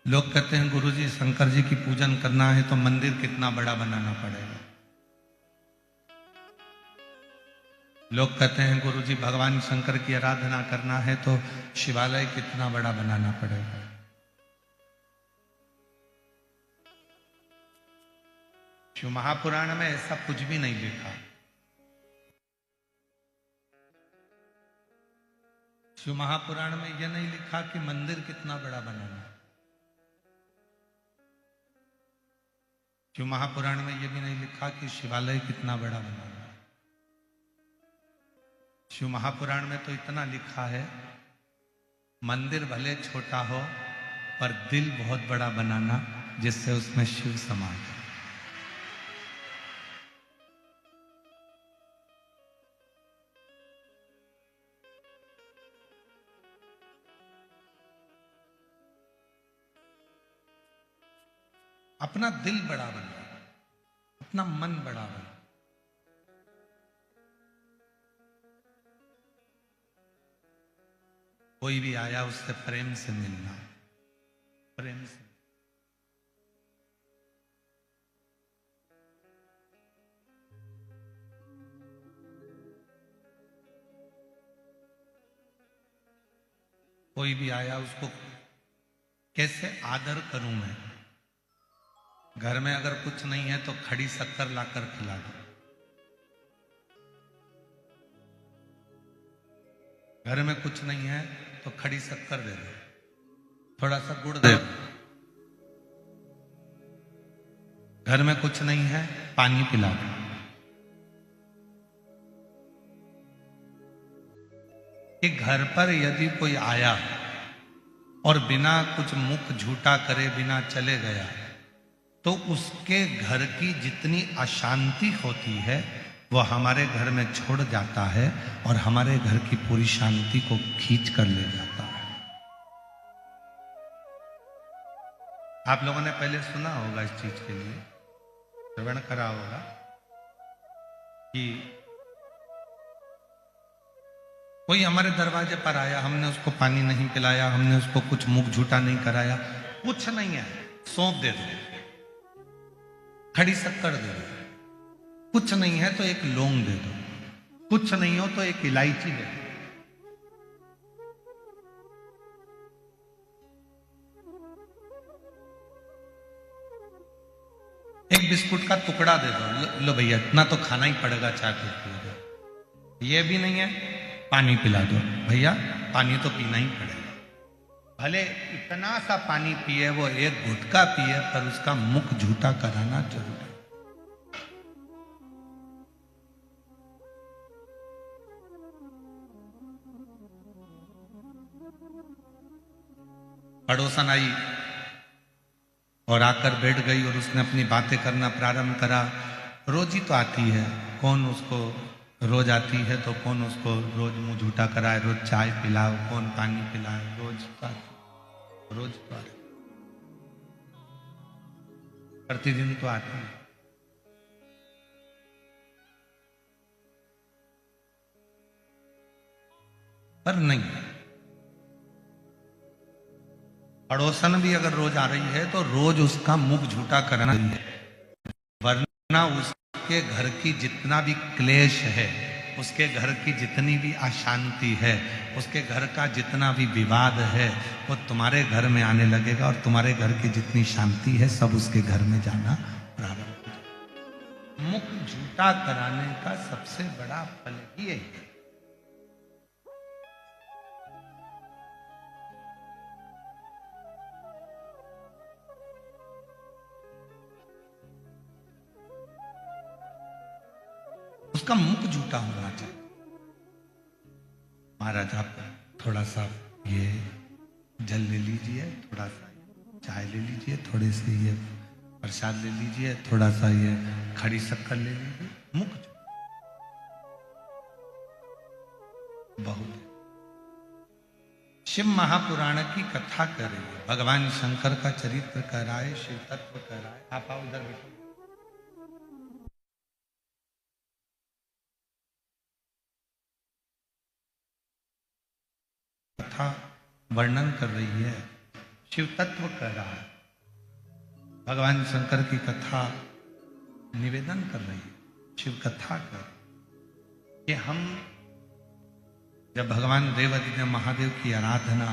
लोग कहते हैं गुरुजी शंकर जी की पूजन करना है तो मंदिर कितना बड़ा बनाना पड़ेगा। लोग कहते हैं गुरुजी भगवान शंकर की आराधना करना है तो शिवालय कितना बड़ा बनाना पड़ेगा। शिव महापुराण में ऐसा कुछ भी नहीं लिखा। शिव महापुराण में यह नहीं लिखा कि मंदिर कितना बड़ा बनाना। शिव महापुराण में यह भी नहीं लिखा कि शिवालय कितना बड़ा बनाना। शिव महापुराण में तो इतना लिखा है, मंदिर भले छोटा हो पर दिल बहुत बड़ा बनाना, जिससे उसमें शिव समा जाए। अपना दिल बड़ा बना, अपना मन बड़ा बना। कोई भी आया उससे प्रेम से मिलना, प्रेम से। कोई भी आया उसको कैसे आदर करूं मैं। घर में अगर कुछ नहीं है तो खड़ी शक्कर लाकर खिला दो। घर में कुछ नहीं है तो खड़ी शक्कर दे दो, थोड़ा सा गुड़ दे दो। घर में कुछ नहीं है, पानी पिला दो। कि घर पर यदि कोई आया और बिना कुछ मुख झूठा करे बिना चले गया, तो उसके घर की जितनी अशांति होती है वो हमारे घर में छोड़ जाता है और हमारे घर की पूरी शांति को खींच कर ले जाता है। आप लोगों ने पहले सुना होगा इस चीज के लिए, श्रवण करा होगा कि कोई हमारे दरवाजे पर आया, हमने उसको पानी नहीं पिलाया, हमने उसको कुछ मुख झूठा नहीं कराया, कुछ नहीं है, सौंप दे दो, खड़ी शक्कर दे दो। कुछ नहीं है तो एक लौंग दे दो, कुछ नहीं हो तो एक इलायची दे दो। एक बिस्कुट का टुकड़ा दे दो, लो भैया इतना तो खाना ही पड़ेगा, चाय पी। ये भी नहीं है, पानी पिला दो, भैया पानी तो पीना ही पड़ेगा। भले इतना सा पानी पिए, वो एक गुटका पिए, पर उसका मुख झूठा कराना जरूरी। पड़ोसन आई और आकर बैठ गई और उसने अपनी बातें करना प्रारंभ करा। रोज ही तो आती है, कौन उसको रोज आती है तो कौन उसको रोज मुंह झूठा कराए, रोज चाय पिलाओ, कौन पानी पिलाए, रोज तो आती, प्रतिदिन तो आती है। पर नहीं, पड़ोसन भी अगर रोज आ रही है तो रोज उसका मुख झूठा करना है, वरना उसके घर की जितना भी क्लेश है, उसके घर की जितनी भी अशांति है, उसके घर का जितना भी विवाद है, वो तुम्हारे घर में आने लगेगा और तुम्हारे घर की जितनी शांति है सब उसके घर में जाना प्रारंभ हो जाएगा। मुख झूठा कराने का सबसे बड़ा फल ही है। उसका मुख झूठा होना चाहिए। महाराज आप थोड़ा सा ये जल ले लीजिए, थोड़ा सा चाय ले लीजिए, थोड़े से ये प्रसाद ले लीजिए, थोड़ा सा ये खड़ी शक्कर ले लीजिए। मुख बहुत। शिव महापुराण की कथा कर रही है, भगवान शंकर का चरित्र कह रहा है, शिव तत्व कह रहा है। आप आओ इधर बैठो। कथा वर्णन कर रही है, शिव तत्व कह रहा है, भगवान शंकर की कथा निवेदन कर रही है, शिव कथा कर कि हम जब भगवान देवादिदेव महादेव की आराधना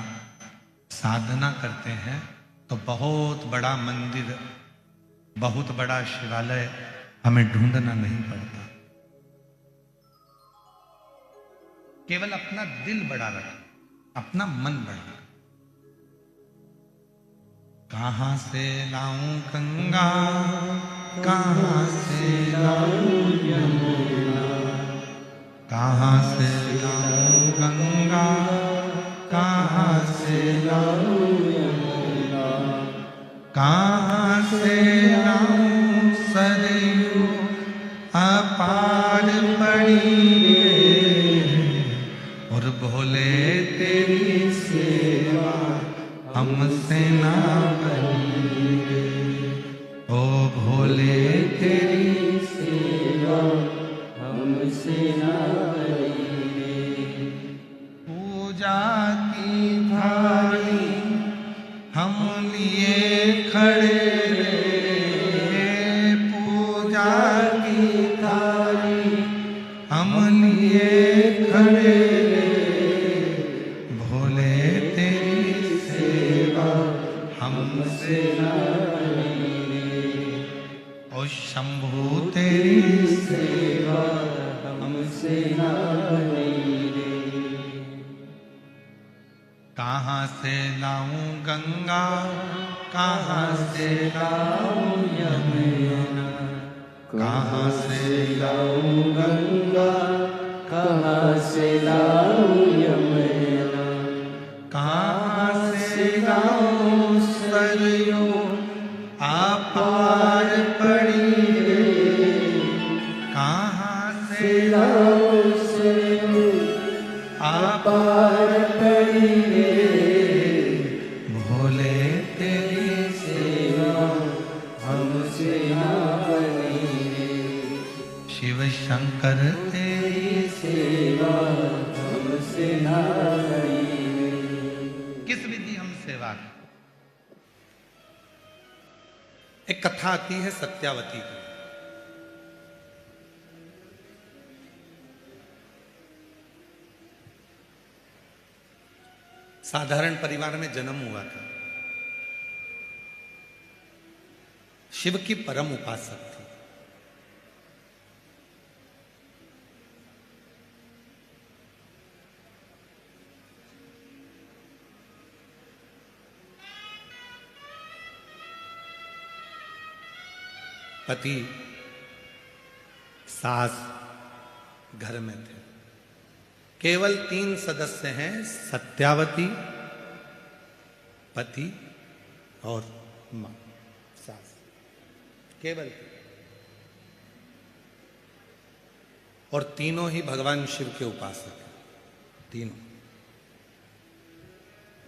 साधना करते हैं तो बहुत बड़ा मंदिर, बहुत बड़ा शिवालय हमें ढूंढना नहीं पड़ता। केवल अपना दिल बड़ा रखें, अपना मन बढ़ा। कहां से लाऊं गंगा, कहां से लाऊं यमुना, कहां से लाऊं गंगा, कहां से लाऊं यमुना, कहां से लाऊं सरयू अपार पड़ी रे, और भोले तेरी सेवा हमसे ना बनी रे, ओ भोले तेरी सेवा हमसे ना बनी रे। पूजा की थाली हम लिए खड़े रे, पूजा की थाली हम लिए खड़े रे, भोले तेरी सेवा हमसे ना बनी रे, ओ शंभू तेरी सेवा हमसे ना बनी रे। कहां से लाऊं गंगा, कहां से लाऊं यमुना, कहां से लाऊं गंगा, कहां से लाऊं यमुना, कहां से लाऊं सरयू अपार पड़ी रे, कहां से लाऊं सरयू अपार पड़ी रे, भोले तेरी सेवा हमसे ना बनी रे। शिव शंकर तेरी सेवा हमसे ना बनी रे। किस विधि हम सेवा करें? एक कथा आती है सत्यावती की। साधारण परिवार में जन्म हुआ था। शिव की परम उपासक थी। पति सास घर में थे। केवल 3 सदस्य हैं, सत्यावती, पति और मां सास, केवल। और तीनों ही भगवान शिव के उपासक हैं, तीनों।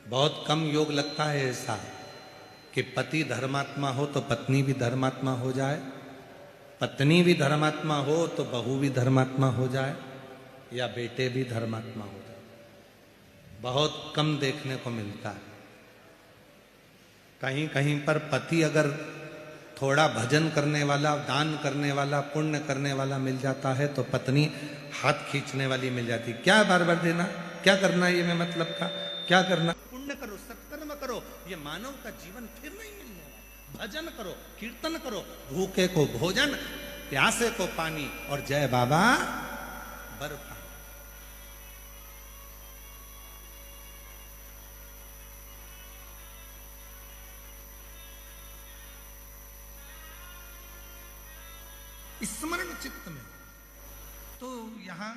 बहुत कम योग लगता है ऐसा कि पति धर्मात्मा हो तो पत्नी भी धर्मात्मा हो जाए, पत्नी भी धर्मात्मा हो तो बहू भी धर्मात्मा हो जाए, या बेटे भी धर्मात्मा हो जाए। बहुत कम देखने को मिलता है। कहीं कहीं पर पति अगर थोड़ा भजन करने वाला, दान करने वाला, पुण्य करने वाला मिल जाता है तो पत्नी हाथ खींचने वाली मिल जाती। क्या बार बार देना, क्या करना, ये मैं मतलब का क्या करना। पुण्य करो, सत्कर्म करो, ये मानव का जीवन फिर नहीं मिलने वाला। भजन करो, कीर्तन करो, भूखे को भोजन, प्यासे को पानी, और जय बाबा बर्फा। स्मरण चित्त में। तो यहां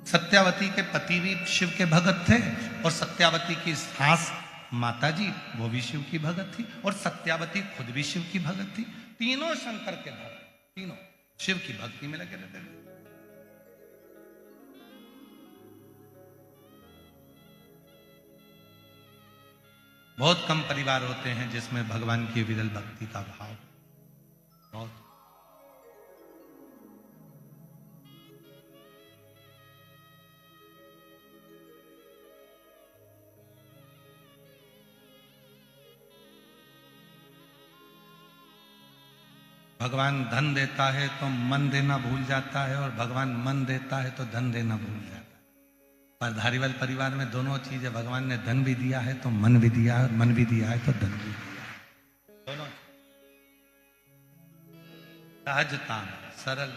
सत्यावती के पति भी शिव के भगत थे, और सत्यावती की सास माता जी वो भी शिव की भगत थी, और सत्यावती खुद भी शिव की भगत थी। तीनों शंकर के भक्त, तीनों शिव की भक्ति में लगे रहते थे। बहुत कम परिवार होते हैं जिसमें भगवान की विरल भक्ति का भाव बहुत। भगवान धन देता है तो मन देना भूल जाता है, और भगवान मन देता है तो धन देना भूल जाता है। पर धारीवाल परिवार में दोनों चीजें, भगवान ने धन भी दिया है तो मन भी दिया है, मन भी दिया है तो धन भी दिया है। दोनों सहजता, सरल।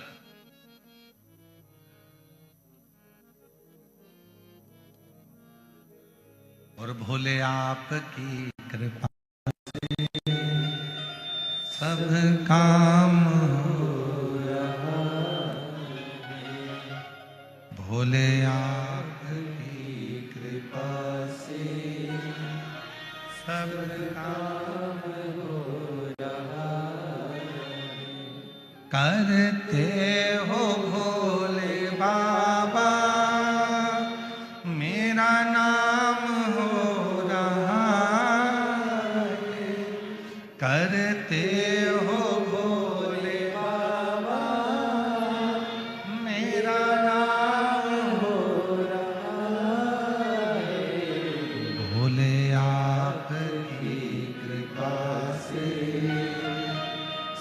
और भोले आपकी कृपा से सब काम हो रहा है। भोले आपकी कृपा से सब काम हो रहा है। करते हो भोले बाबा मेरा नाम हो रहा है। करते हो भोले बाबा मेरा नाम हो रहा है। भोले आपकी कृपा से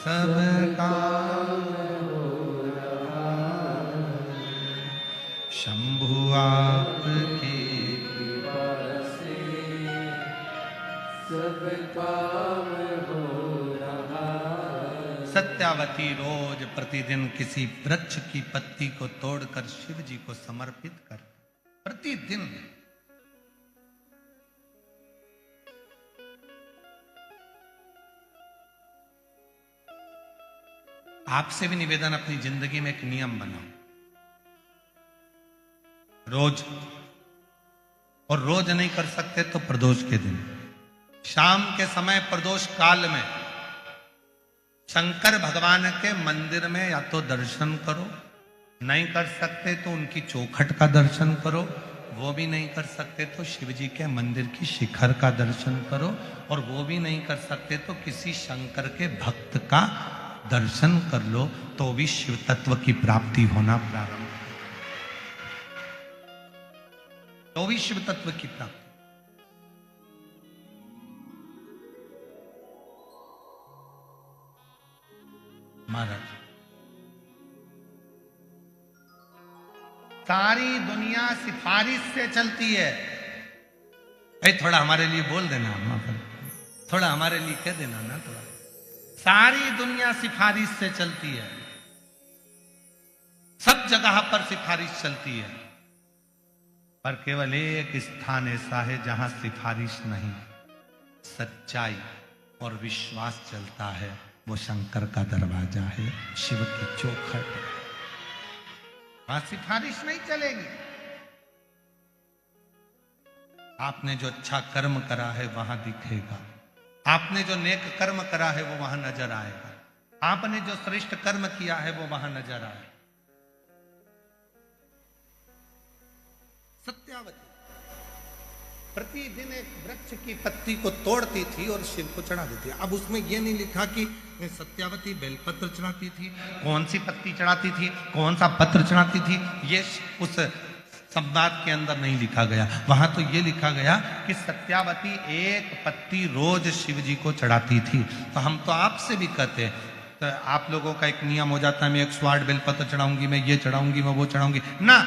सब काम हो रहा है। शंभु आपकी कृपा से सब काम हो रहा है। सत्यावती रोज प्रतिदिन किसी वृक्ष की पत्ती को तोड़कर शिव जी को समर्पित कर प्रतिदिन आपसे भी निवेदन, अपनी जिंदगी में एक नियम बनाओ। रोज, और रोज नहीं कर सकते तो प्रदोष के दिन शाम के समय प्रदोष काल में शंकर भगवान के मंदिर में या तो दर्शन करो, नहीं कर सकते तो उनकी चौखट का दर्शन करो, वो भी नहीं कर सकते तो शिव जी के मंदिर की शिखर का दर्शन करो, और वो भी नहीं कर सकते तो किसी शंकर के भक्त का दर्शन कर लो, तो भी शिव तत्व की प्राप्ति होना प्रारंभ, तो भी शिव तत्व की प्राप्ति। महाराज, सारी दुनिया सिफारिश से चलती है। भाई थोड़ा हमारे लिए बोल देना, थोड़ा हमारे लिए कह देना ना, थोड़ा। सारी दुनिया सिफारिश से चलती है, सब जगह पर सिफारिश चलती है, पर केवल एक स्थान ऐसा है जहां सिफारिश नहीं, सच्चाई और विश्वास चलता है। वो शंकर का दरवाजा है, शिव की चौखट। वहां सिफारिश नहीं चलेगी। आपने जो अच्छा कर्म करा है वहां दिखेगा, आपने जो नेक कर्म करा है वो वहां नजर आएगा, आपने जो श्रेष्ठ कर्म किया है वो वहां नजर आएगा। सत्यावती प्रतिदिन एक वृक्ष की पत्ती को तोड़ती थी और शिव को चढ़ा देती। अब उसमें यह नहीं लिखा कि सत्यावती बेलपत्र चढ़ाती थी, कौन सी पत्ती चढ़ाती थी, कौन सा पत्र चढ़ाती थी, ये उस संवाद के अंदर नहीं लिखा गया। वहां तो ये लिखा गया कि सत्यावती एक पत्ती रोज शिव जी को चढ़ाती थी। तो हम तो आपसे भी कहते हैं, तो आप लोगों का एक नियम हो जाता है, मैं 108 बेलपत्र चढ़ाऊंगी, मैं ये चढ़ाऊंगी, मैं वो चढ़ाऊंगी ना।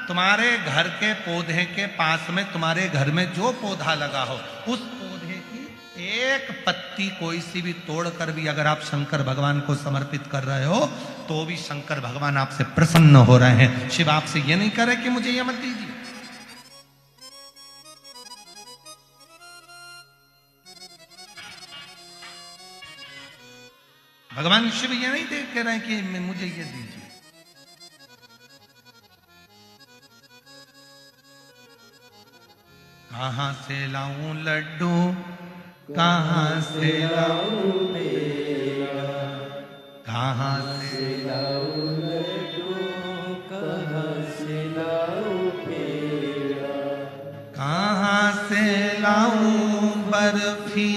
तुम्हारे घर के पौधे के पास में, तुम्हारे घर में जो पौधा लगा हो, उस पौधे की एक पत्ती कोई सी भी तोड़कर भी अगर आप शंकर भगवान को समर्पित कर रहे हो, तो भी शंकर भगवान आपसे प्रसन्न हो रहे हैं। शिव आपसे ये नहीं कह रहे कि मुझे ये मत दीजिए। भगवान शिव ये नहीं कह रहे हैं कि मुझे ये दीजिए। कहां से लाऊं लड्डू, कहां से लाऊं पेड़ा, कहां से लाऊं लड्डू, कहां से लाऊं पेड़ा, कहां से लाऊं बर्फी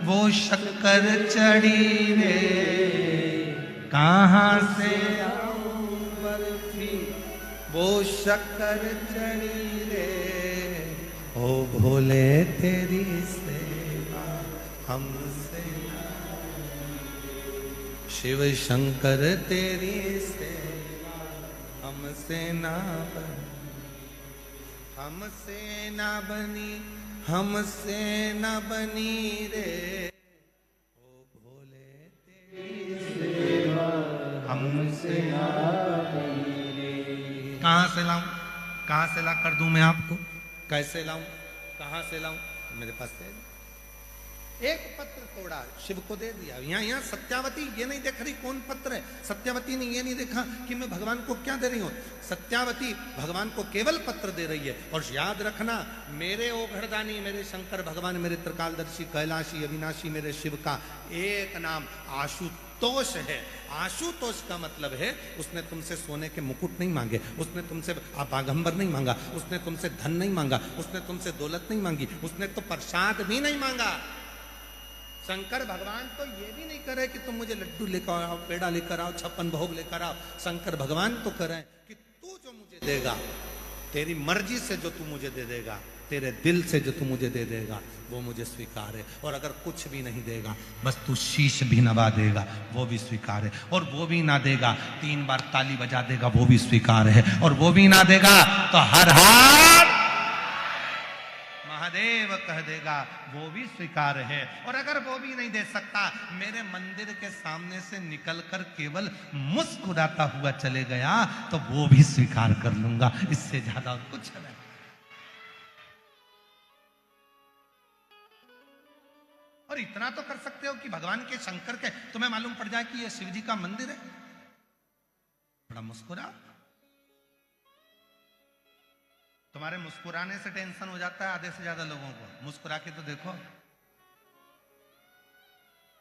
वो शक्कर चढ़ी रे, कहां से लाऊं बर्फी वो शक्कर चढ़ी रे। ओ भोले तेरी सेवा हमसे, शिव शंकर तेरी सेवा हमसे ना बनी, हमसे ना बनी, हमसे ना बनी रे। ओ भोले तेरी सेवा हमसे ना बनी रे। कहां से लाऊं, कहां से ला कर दूं मैं आपको, कैसे लाऊं? कहां से लाऊं, मेरे पास है नहीं। एक पत्र तोड़ा, शिव को दे दिया। यहाँ सत्यावती ये नहीं देख रही कौन पत्र है, सत्यावती ने ये नहीं देखा कि मैं भगवान को क्या दे रही हूं। सत्यावती भगवान को केवल पत्र दे रही है। और याद रखना, मेरे ओघड़दानी, मेरे शंकर भगवान, मेरे त्रिकालदर्शी, कैलाशी, अविनाशी, मेरे शिव का एक नाम आशुतोष है। आशुतोष का मतलब है उसने तुमसे सोने के मुकुट नहीं मांगे, उसने तुमसे आपागंबर नहीं मांगा, उसने तुमसे धन नहीं मांगा, उसने तुमसे दौलत नहीं मांगी, उसने तो प्रसाद भी नहीं मांगा। शंकर भगवान तो ये भी नहीं करे कि तुम मुझे लड्डू लेकर आओ, पेड़ा लेकर आओ, 56 भोग लेकर आओ। शंकर भगवान तो करे कि तू जो मुझे देगा, तेरी मर्जी से जो तू मुझे दे देगा, तेरे दिल से जो तू मुझे दे देगा, वो मुझे स्वीकार है। और अगर कुछ भी नहीं देगा, बस तू शीश भी नवा देगा, वो भी स्वीकार है। और वो भी ना देगा, 3 बार ताली बजा देगा, वो भी स्वीकार है। और वो भी ना देगा तो हर हर महादेव कह देगा, वो भी स्वीकार है। और अगर वो भी नहीं दे सकता, मेरे मंदिर के सामने से निकलकर केवल मुस्कुराता हुआ चले गया, तो वो भी स्वीकार कर लूंगा। इससे ज्यादा और कुछ नहीं। और इतना तो कर सकते हो कि भगवान के, शंकर के तुम्हें मालूम पड़ जाए कि ये शिव जी का मंदिर है, बड़ा मुस्कुरा। तुम्हारे मुस्कुराने से टेंशन हो जाता है आधे से ज्यादा लोगों को। मुस्कुरा के तो देखो,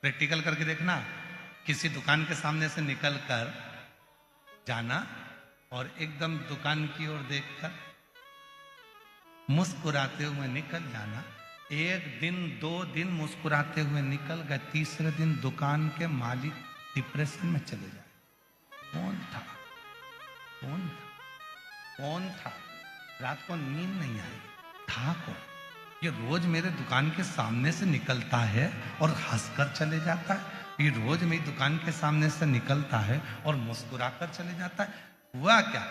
प्रैक्टिकल करके देखना। किसी दुकान के सामने से निकलकर जाना और एकदम दुकान की ओर देखकर मुस्कुराते हुए निकल जाना। 1 दिन 2 दिन मुस्कुराते हुए निकल गए, तीसरे दिन दुकान के मालिक डिप्रेशन में चले जाए। कौन था, कौन था, कौन था? रात को नींद नहीं आई, था कौन? ये रोज मेरे दुकान के सामने से निकलता है और हंसकर चले जाता है। ये रोज मेरी दुकान के सामने से निकलता है और मुस्कुराकर चले जाता है। हुआ क्या?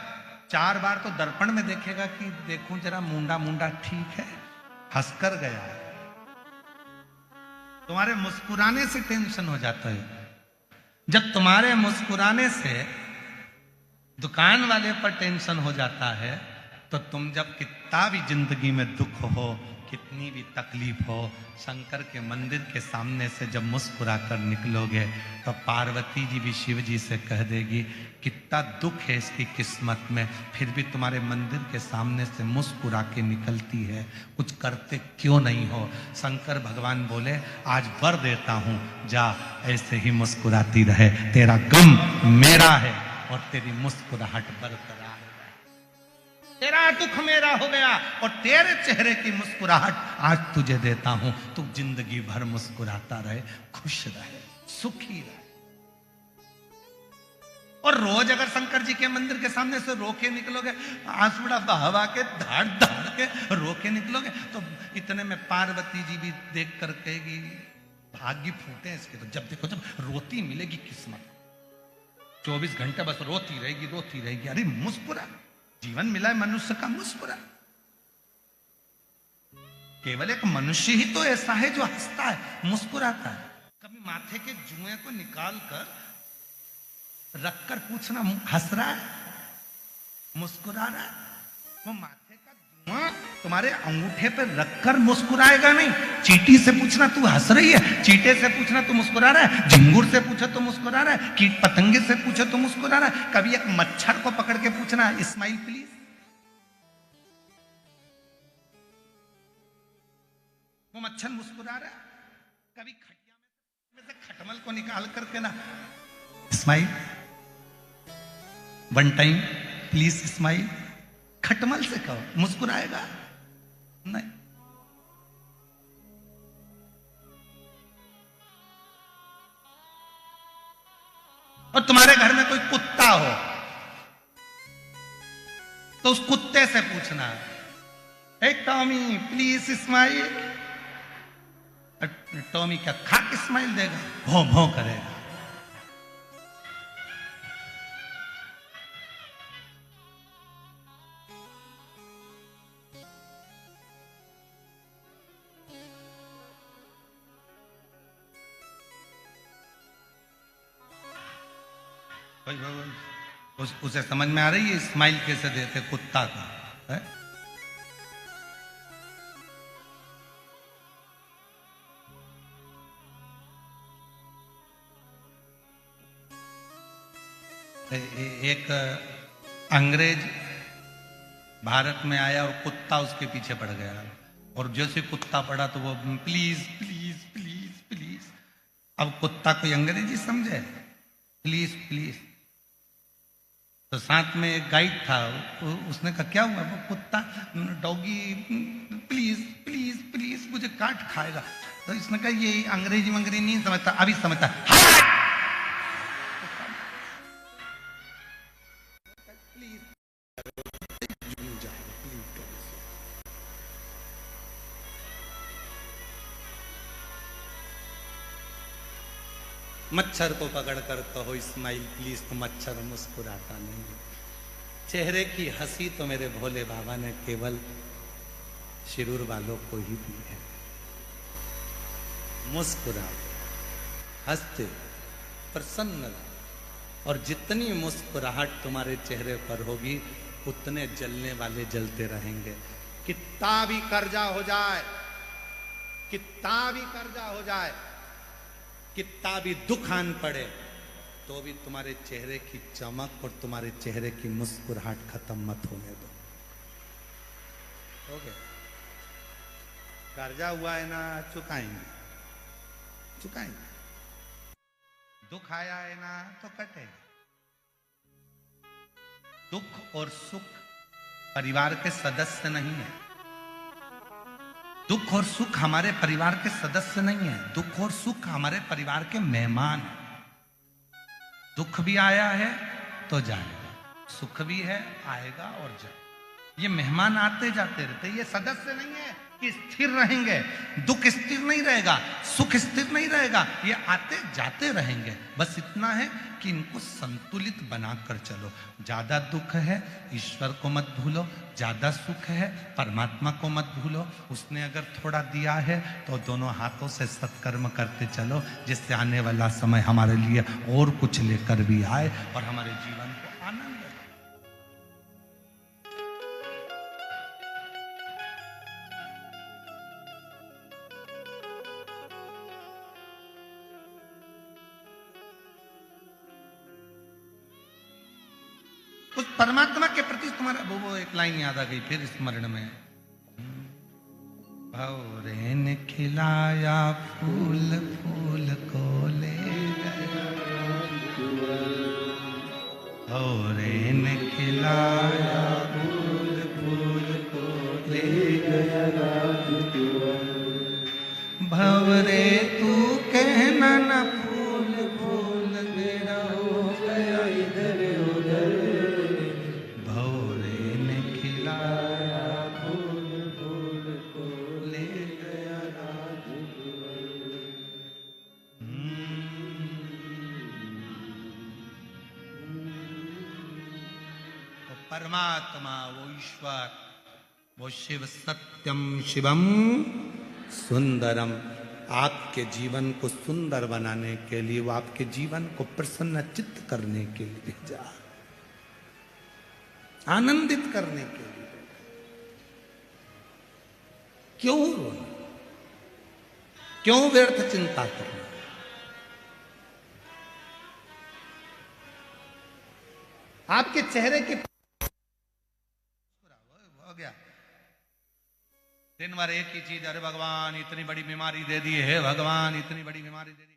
4 बार तो दर्पण में देखेगा कि देखूं जरा मुंडा मुंडा ठीक है, हंसकर गया है। तुम्हारे मुस्कुराने से टेंशन हो जाता है। जब तुम्हारे मुस्कुराने से दुकान वाले पर टेंशन हो जाता है, तो तुम जब कितना भी जिंदगी में दुख हो, कितनी भी तकलीफ हो, शंकर के मंदिर के सामने से जब मुस्कुरा कर निकलोगे, तो पार्वती जी भी शिव जी से कह देगी कितना दुख है इसकी किस्मत में, फिर भी तुम्हारे मंदिर के सामने से मुस्कुरा के निकलती है, कुछ करते क्यों नहीं हो? शंकर भगवान बोले आज वर देता हूं, जा ऐसे ही मुस्कुराती रहे, तेरा गम मेरा है और तेरी मुस्कुराहट बरकरार, तेरा दुख मेरा हो गया और तेरे चेहरे की मुस्कुराहट आज तुझे देता हूं। तू जिंदगी भर मुस्कुराता रहे, खुश रहे, सुखी रहे। और रोज अगर शंकर जी के मंदिर के सामने से रोके निकलोगे, आंसुड़ा बहवा के धाड़ धाड़ के रोके निकलोगे, तो इतने में पार्वती जी भी देख कर कहेगी भाग्य फूटे इसके। तो जब देखो, जब रोती मिलेगी किस्मत, 24 घंटे बस रोती रहेगी, रोती रहेगी। अरे मुस्कुरा, जीवन मिला है मनुष्य का, मुस्कुरा। केवल एक मनुष्य ही तो ऐसा है जो हंसता है, मुस्कुराता है। कभी माथे के जुए को निकाल कर रखकर पूछना हंस रहा है, मुस्कुरा रहा है? वो माथे का जुआ तुम्हारे अंगूठे पे रखकर मुस्कुराएगा नहीं। चींटी से पूछना तू हंस रही है, चींटे से पूछना तू मुस्कुरा रहा है, झिंगुर से पूछे तो मुस्कुरा रहा है, कीट पतंगे से पूछे तो मुस्कुरा रहा है। कभी एक मच्छर को पकड़ के पूछना स्माइल प्लीज, वो मच्छर मुस्कुरा रहा है। कभी खटिया में से खटमल को निकाल करके ना स्माइल, 1 टाइम प्लीज स्माइल, खटमल से कहो, मुस्कुराएगा नहीं। और तुम्हारे घर में कोई कुत्ता हो तो उस कुत्ते से पूछना, हे टॉमी प्लीज स्माइल। टॉमी क्या खाक स्माइल देगा? भों भों करेगा। उसे समझ में आ रही है स्माइल कैसे देते कुत्ता का है? एक अंग्रेज भारत में आया और कुत्ता उसके पीछे पड़ गया, और जैसे कुत्ता पड़ा तो वो प्लीज प्लीज प्लीज प्लीज। अब कुत्ता कोई अंग्रेजी समझे, प्लीज प्लीज। तो साथ में एक गाइड था, उसने कहा क्या हुआ? वो कुत्ता डॉगी प्लीज प्लीज प्लीज मुझे काट खाएगा। तो इसने कहा ये अंग्रेजी मंग्रेजी नहीं समझता, अभी समझता। मच्छर को पकड़कर कहो इस्माइल प्लीज, तो मच्छर मुस्कुराता नहीं। चेहरे की हंसी तो मेरे भोले बाबा ने केवल शिरूर वालों को ही दी है। मुस्कुराते, हंसते, प्रसन्न, और जितनी मुस्कुराहट तुम्हारे चेहरे पर होगी उतने जलने वाले जलते रहेंगे। कितना भी कर्जा हो जाए, कितना भी कर्जा हो जाए, कितना भी दुख आन पड़े, तो भी तुम्हारे चेहरे की चमक और तुम्हारे चेहरे की मुस्कुराहट खत्म मत होने दो। हो गया? कर्जा हुआ है ना, चुकाएंगे चुकाएंगे। दुख आया है ना, तो कटेगा। दुख और सुख परिवार के सदस्य नहीं है। दुख और सुख हमारे परिवार के सदस्य नहीं है। दुख और सुख हमारे परिवार के मेहमान हैं। दुख भी आया है तो जाएगा, सुख भी है आएगा और जाएगा। ये मेहमान आते जाते रहते, ये सदस्य नहीं है कि स्थिर रहेंगे। दुख स्थिर नहीं रहेगा, सुख स्थिर नहीं रहेगा, ये आते जाते रहेंगे। बस इतना है कि इनको संतुलित बनाकर चलो। ज्यादा दुख है ईश्वर को मत भूलो, ज्यादा सुख है परमात्मा को मत भूलो। उसने अगर थोड़ा दिया है तो दोनों हाथों से सत्कर्म करते चलो, जिससे आने वाला समय हमारे लिए और कुछ लेकर भी आए और हमारे जीवन को आनंद। उस परमात्मा के प्रति तुम्हारा वो एक लाइन याद आ गई फिर स्मरण में। भौरे ने खिलाया फूल, फूल को ले गया। भौरे ने खिलाया फूल, फूल को ले गया। भौरे तू कहना न फूल, फूल मेरा हो गया इधर उधर। परमात्मा वो ईश्वर वो शिव सत्यम शिवम सुंदरम आपके जीवन को सुंदर बनाने के लिए, वो आपके जीवन को प्रसन्न चित्त करने के लिए भेजा, आनंदित करने के लिए। क्यों रोना, क्यों व्यर्थ चिंता करना? आपके चेहरे के हो गया दिन भर एक ही चीज, अरे भगवान इतनी बड़ी बीमारी दे दी है, भगवान इतनी बड़ी बीमारी दे दी।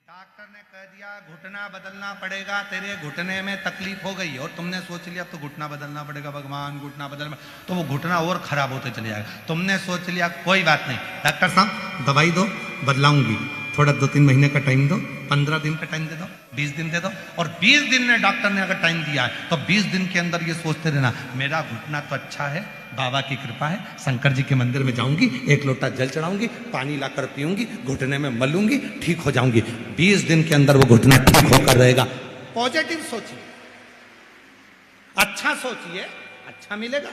डॉक्टर ने कह दिया घुटना बदलना पड़ेगा, तेरे घुटने में तकलीफ हो गई और तुमने सोच लिया तो घुटना बदलना पड़ेगा, भगवान घुटना बदलना, तो वो घुटना और खराब होते चले जाएगा। तुमने सोच लिया कोई बात नहीं, डॉक्टर साहब दवाई दो बदलाऊंगी, थोड़ा 2-3 महीने का टाइम दो, 15 दिन का टाइम दे दो, 20 दिन दे दो। और 20 दिन में डॉक्टर ने अगर टाइम दिया है तो 20 दिन के अंदर ये सोचते रहना मेरा घुटना तो अच्छा है, बाबा की कृपा है, शंकर जी के मंदिर में जाऊंगी, 1 लोटा जल चढ़ाऊंगी, पानी लाकर पीऊंगी, घुटने में मलूंगी, ठीक हो जाऊंगी। 20 दिन के अंदर वो घुटना ठीक होकर रहेगा। पॉजिटिव सोचिए, अच्छा सोचिए, अच्छा मिलेगा।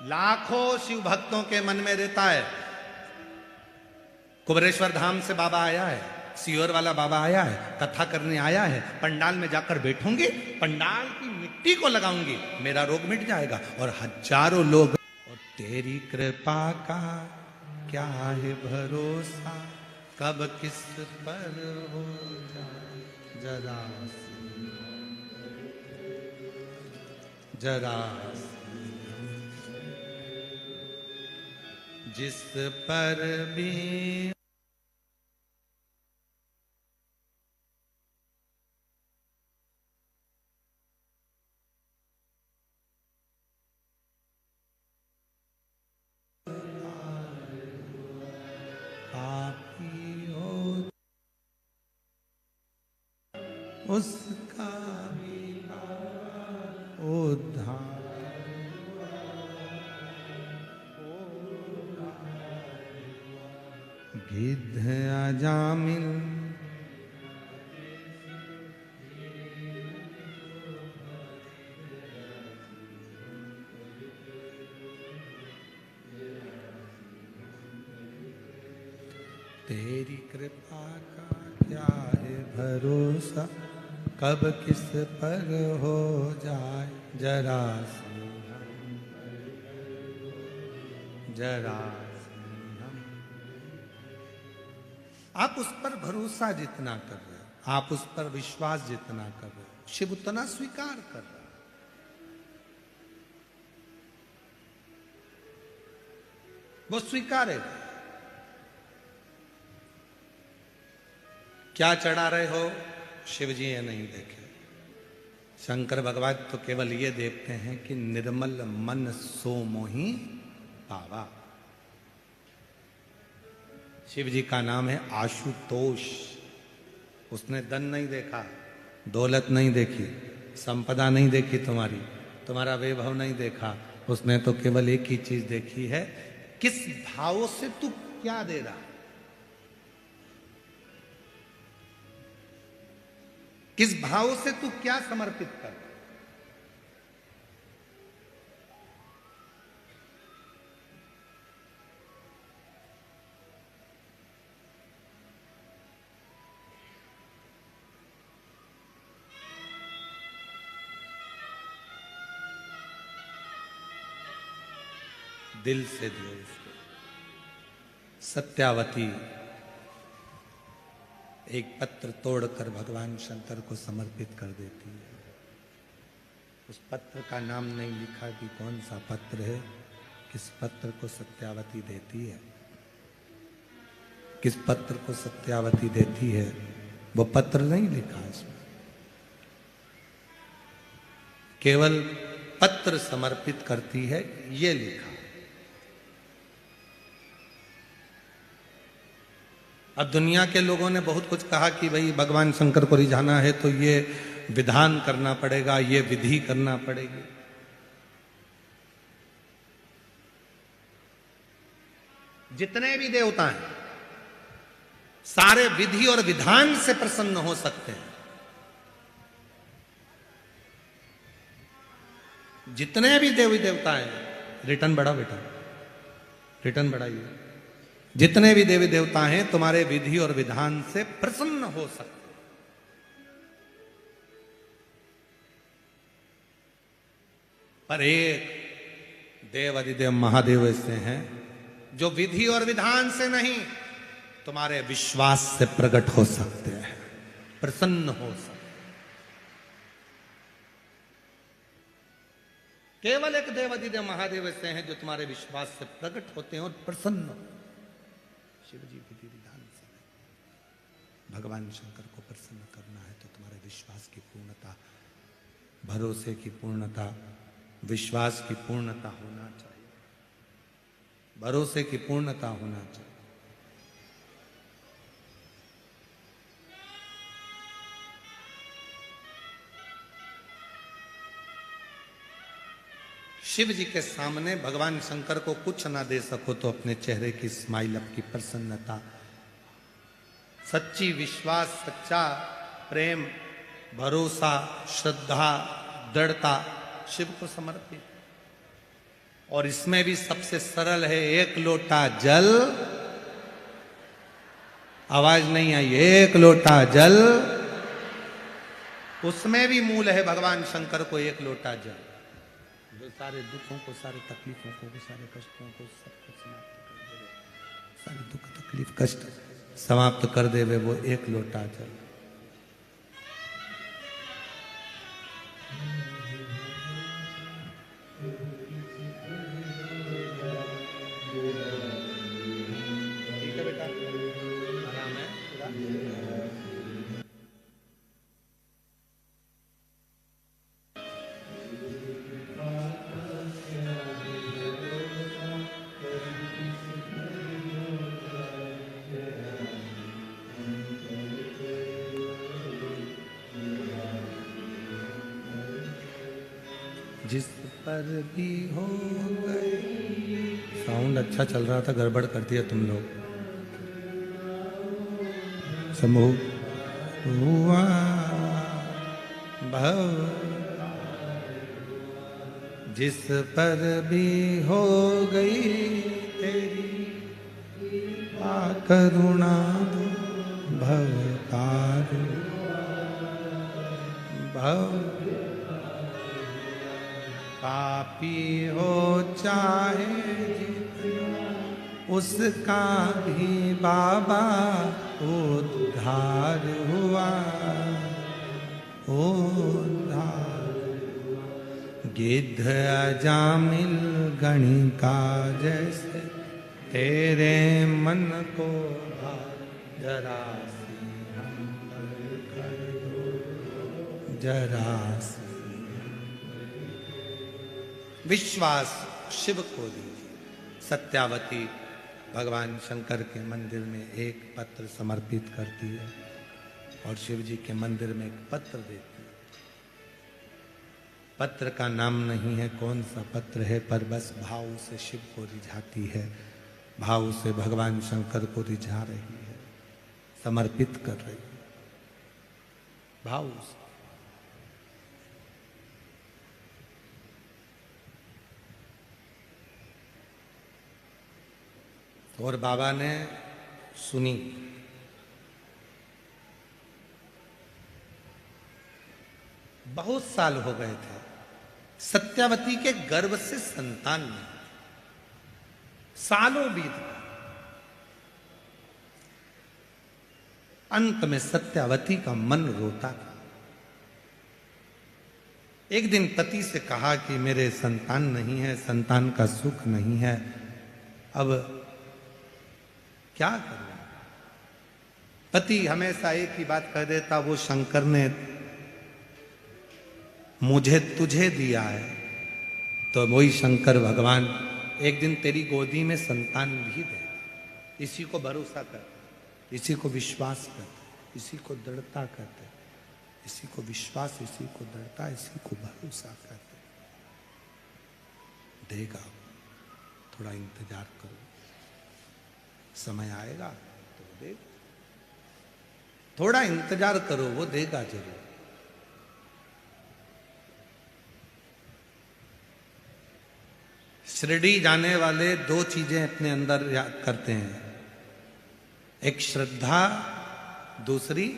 लाखों शिव भक्तों के मन में रहता है कुबरेश्वर धाम से बाबा आया है, सीहोर वाला बाबा आया है, कथा करने आया है, पंडाल में जाकर बैठूंगी, पंडाल की मिट्टी को लगाऊंगी, मेरा रोग मिट जाएगा। और हजारों लोग, और तेरी कृपा का क्या है भरोसा, कब किस पर हो जाए जरा जरा जिस पर भी पापी हो उसका भी उद्धार गिद्ध अजामिल तेरी कृपा का क्या है भरोसा कब किस पर हो जाए जरा सी जरा सी आप उस पर भरोसा जितना कर रहे हो, आप उस पर विश्वास जितना कर रहे हो, शिव उतना स्वीकार कर रहा है। वो स्वीकारेगा। क्या चढ़ा रहे हो शिव जी ये नहीं देखे। शंकर भगवान तो केवल ये देखते हैं कि निर्मल मन सो मोहि पावा। शिव जी का नाम है आशुतोष। उसने धन नहीं देखा, दौलत नहीं देखी, संपदा नहीं देखी, तुम्हारा वैभव नहीं देखा। उसने तो केवल एक ही चीज देखी है, किस भाव से तू क्या दे रहा, किस भाव से तू क्या समर्पित कर। दिल से दो उसको। सत्यावती एक पत्र तोड़कर भगवान शंकर को समर्पित कर देती है। उस पत्र का नाम नहीं लिखा कि कौन सा पत्र है, किस पत्र को सत्यावती देती है, किस पत्र को सत्यावती देती है, वो पत्र नहीं लिखा इसमें। केवल पत्र समर्पित करती है ये लिखा। अब दुनिया के लोगों ने बहुत कुछ कहा कि भाई भगवान शंकर को रिझाना है तो ये विधान करना पड़ेगा, ये विधि करना पड़ेगी। जितने भी देवता हैं सारे विधि और विधान से प्रसन्न हो सकते हैं। जितने भी देवी देवता हैं, रिटर्न बढ़ा बेटा, रिटर्न बढ़ाइए। जितने भी देवी देवता हैं तुम्हारे विधि और विधान से प्रसन्न हो सकते हैं। पर एक देव अधिदेव महादेव ऐसे हैं जो विधि और विधान से नहीं, तुम्हारे विश्वास से प्रकट हो सकते हैं, प्रसन्न हो सकते हैं। केवल एक देव अधिदेव महादेव ऐसे हैं जो तुम्हारे विश्वास से प्रकट होते हैं और प्रसन्न होते हैं। शिव जी विधि विधान से नहीं। भगवान शंकर को प्रसन्न करना है तो तुम्हारे विश्वास की पूर्णता, भरोसे की पूर्णता, विश्वास की पूर्णता होना चाहिए, भरोसे की पूर्णता होना चाहिए। शिव जी के सामने भगवान शंकर को कुछ ना दे सको तो अपने चेहरे की स्माइल, अपनी प्रसन्नता, सच्ची विश्वास, सच्चा प्रेम, भरोसा, श्रद्धा, दृढ़ता शिव को समर्पित। और इसमें भी सबसे सरल है, एक लोटा जल, आवाज नहीं आई, एक लोटा जल, उसमें भी मूल है भगवान शंकर को एक लोटा जल, जो सारे दुखों को, सारे तकलीफों को, सारे कष्टों को सब कुछ समाप्त कर दे। सारे दुख तकलीफ कष्ट समाप्त कर देवे वो एक लोटा जल। ठीक है बेटा, आराम है पूरा। जिस पर भी हो गई। साउंड अच्छा चल रहा था, गड़बड़ कर दिया तुम लोग। समूह हुआ भव, जिस पर भी हो गई तेरी करुणा भव पार भव। पापी हो चाहे उसका भी बाबा उद्धार हुआ उद्धार। गिद्ध अजामिल गणिका जैसे तेरे मन को जरा सी हमदर्द कर दो जरा सी। विश्वास शिव को दीजिए। सत्यावती भगवान शंकर के मंदिर में एक पत्र समर्पित करती है और शिव जी के मंदिर में एक पत्र देती है। पत्र का नाम नहीं है कौन सा पत्र है, पर बस भाव से शिव को रिझाती है, भाव से भगवान शंकर को रिझा रही है, समर्पित कर रही है भाव से। और बाबा ने सुनी। बहुत साल हो गए थे, सत्यावती के गर्भ से संतान नहीं, सालों बीत गए। अंत में सत्यावती का मन रोता था। एक दिन पति से कहा कि मेरे संतान नहीं है, संतान का सुख नहीं है, अब क्या करूं। पति हमेशा एक ही बात कह देता, वो शंकर ने मुझे तुझे दिया है, तो वही शंकर भगवान एक दिन तेरी गोदी में संतान भी दे। इसी को भरोसा कर, इसी को विश्वास कर, इसी को दृढ़ता कहते, इसी को विश्वास, इसी को दृढ़ता, इसी को भरोसा कहते। देगा, थोड़ा इंतजार करो, समय आएगा तो वो देगा। थोड़ा इंतजार करो, वो देगा जरूर। शिरडी जाने वाले दो चीजें अपने अंदर याद करते हैं, एक श्रद्धा, दूसरी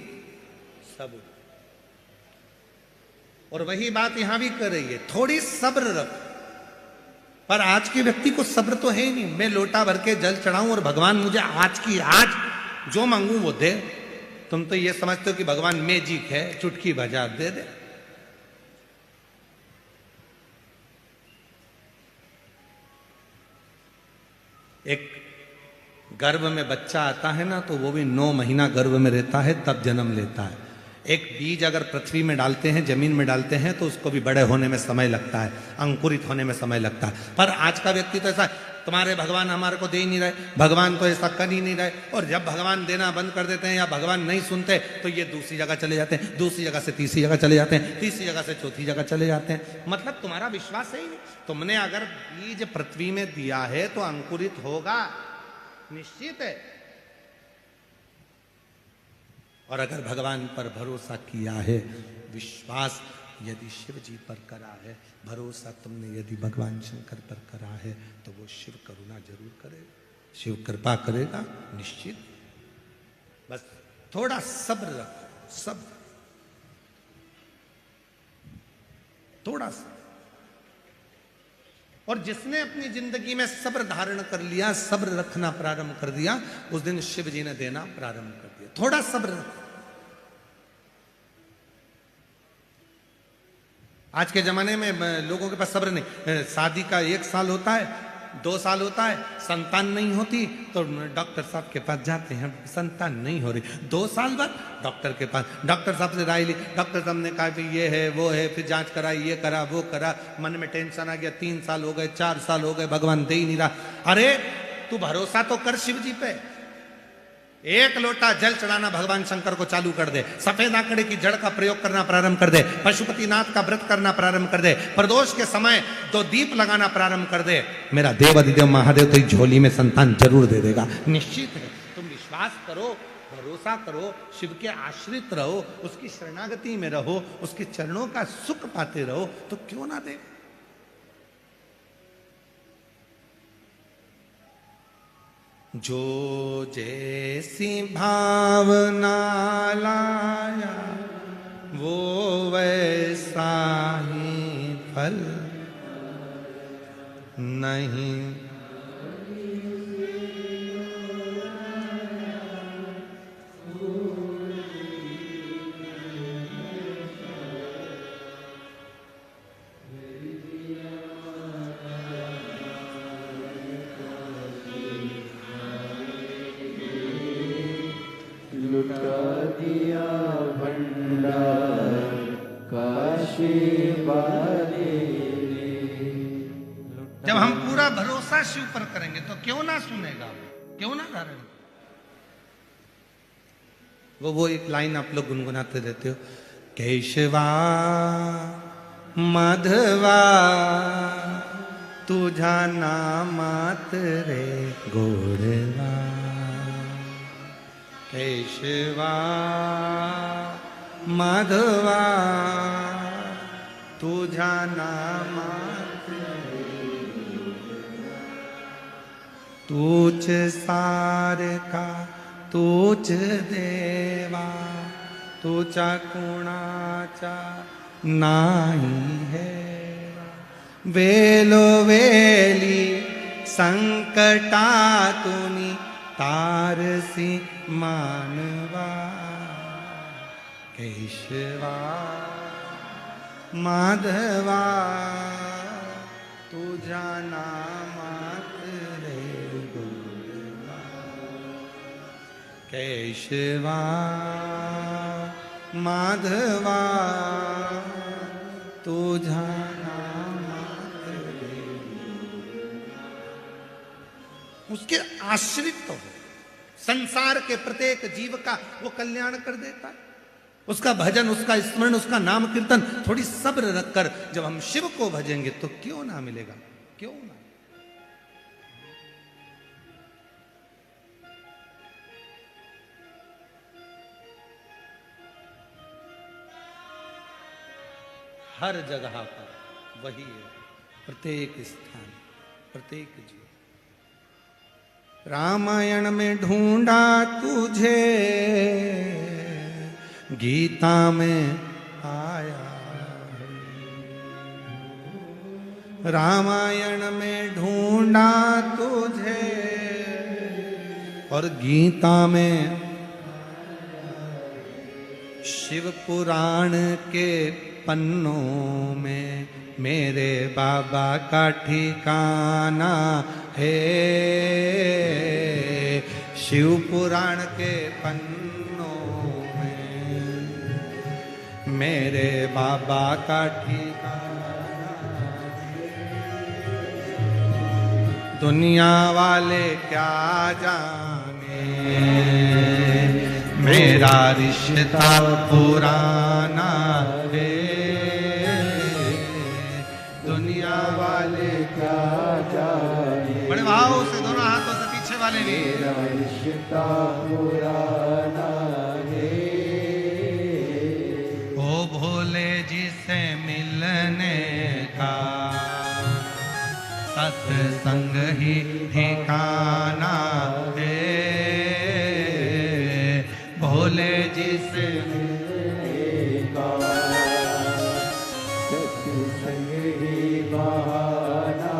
सब्र। और वही बात यहां भी कर रही है, थोड़ी सब्र रख। पर आज के व्यक्ति को सब्र तो है ही नहीं। मैं लोटा भर के जल चढ़ाऊं और भगवान मुझे आज की आज जो मांगू वो दे। तुम तो ये समझते हो कि भगवान मैजिक है, चुटकी बजा दे दे। एक गर्भ में बच्चा आता है ना, तो वो भी 9 महीना गर्भ में रहता है, तब जन्म लेता है। एक बीज अगर पृथ्वी में डालते हैं, जमीन में डालते हैं, तो उसको भी बड़े होने में समय लगता है, अंकुरित होने में समय लगता है। पर आज का व्यक्ति तो ऐसा, तुम्हारे भगवान हमारे को दे ही नहीं रहे, भगवान तो ऐसा कर ही नहीं रहे। और जब भगवान देना बंद कर देते हैं या भगवान नहीं सुनते, तो ये दूसरी जगह चले जाते हैं, दूसरी जगह से तीसरी जगह चले जाते हैं, तीसरी जगह से चौथी जगह चले जाते हैं। मतलब तुम्हारा विश्वास है ही नहीं। तुमने अगर बीज पृथ्वी में दिया है तो अंकुरित होगा, निश्चित है। और अगर भगवान पर भरोसा किया है, विश्वास यदि शिव जी पर करा है, भरोसा तुमने यदि भगवान शंकर पर करा है, तो वो शिव करुणा जरूर करेगा, शिव कृपा करेगा निश्चित। बस थोड़ा सब्र रखो, सब्र, थोड़ा सा। और जिसने अपनी जिंदगी में सब्र धारण कर लिया, सब्र रखना प्रारंभ कर दिया, उस दिन शिव जी ने देना प्रारंभ कर दिया। थोड़ा सब्र रखो। आज के जमाने में लोगों के पास सब्र नहीं। शादी का 1 साल होता है, 2 साल होता है, संतान नहीं होती तो डॉक्टर साहब के पास जाते हैं, संतान नहीं हो रही। 2 साल बाद डॉक्टर के पास, डॉक्टर साहब से राय ली, डॉक्टर साहब ने कहा कि ये है वो है, फिर जांच कराई, ये करा वो करा, मन में टेंशन आ गया, 3 साल हो गए, 4 साल हो गए, भगवान दे ही नहीं रहा। अरे तू भरोसा तो कर शिव जी पे। 1 लोटा जल चढ़ाना भगवान शंकर को चालू कर दे, सफेद आंकड़े की जड़ का प्रयोग करना प्रारंभ कर दे, पशुपतिनाथ का व्रत करना प्रारंभ कर दे, प्रदोष के समय 2 दीप लगाना प्रारंभ कर दे, मेरा देव अधिदेव महादेव तेरी झोली में संतान जरूर दे देगा, निश्चित है। तुम विश्वास करो, भरोसा करो, शिव के आश्रित रहो, उसकी शरणागति में रहो, उसके चरणों का सुख पाते रहो, तो क्यों ना दे। जो जैसी भावना लाया वो वैसा ही फल नहीं। लुटा दिया भंडार काशी वाले ने। जब हम पूरा भरोसा शिव पर करेंगे तो क्यों ना सुनेगा, क्यों ना धारण। वो एक लाइन आप लोग गुनगुनाते रहते हो, केशवा माधवा तुझा नामात रे गोड़वा, केशवा माधवा तुझा नामात रे, तूच सार का तूच देवा, तुझा कुणाचा नाही है, वेलो वेली संकटा तुनी तारसी मानवा, केशवा माधवा तुझा नामात रे गोड़वा, केशवा माधवा तुझा नामात रे। उसके आश्रित तो हो, संसार के प्रत्येक जीव का वो कल्याण कर देता है। उसका भजन, उसका स्मरण, उसका नाम कीर्तन, थोड़ी सब्र रखकर जब हम शिव को भजेंगे तो क्यों ना मिलेगा, क्यों ना। हर जगह पर वही है, प्रत्येक स्थान, प्रत्येक जीव। रामायण में ढूंढा तुझे, गीता में आया, रामायण में ढूंढा तुझे और गीता में, शिव पुराण के पन्नों में मेरे बाबा का ठिकाना है, शिव पुराण के पन्नों में मेरे बाबा का ठिकाना है। दुनिया वाले क्या जाने मेरा रिश्ता पुराना है, दुनिया वाले क्या जाने। बड़े भाव से दोनों हाथों से पीछे वाले भी, मेरा रिश्ता पुराना है। ओ भोले जी से मिलने का सत्संग ही ठिकाना है, भोले जी से मिलने का सत्संग ही बहाना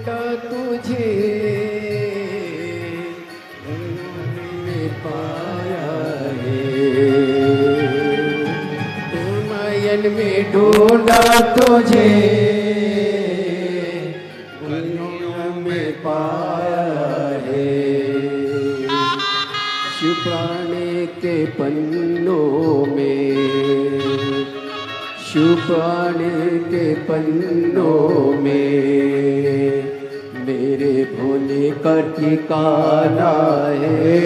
ढूंढा तुझे मैं पाया है, नयन में ढूंढा तुझे में पाया है, शिव प्राण के पन्नों में, शिव प्राण के पन्नों में मेरे भोले का ठिकाना है,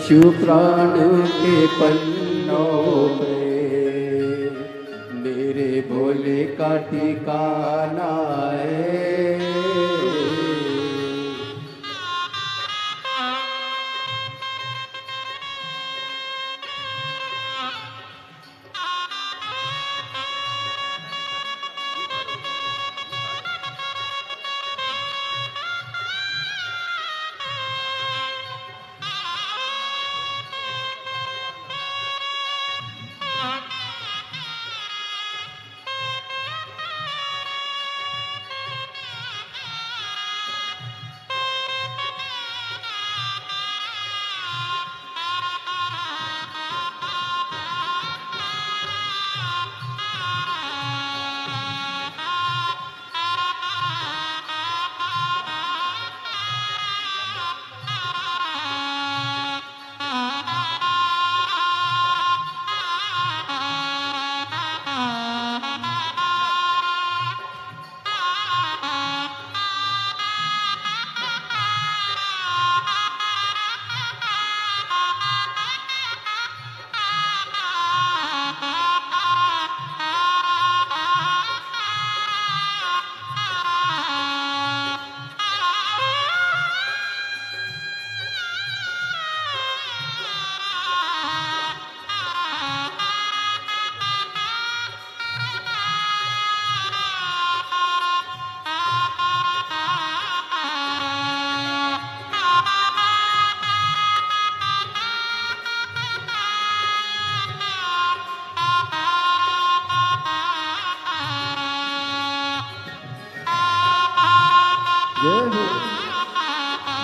शिव प्राण के पन्नों में मेरे भोले का ठिकाना है।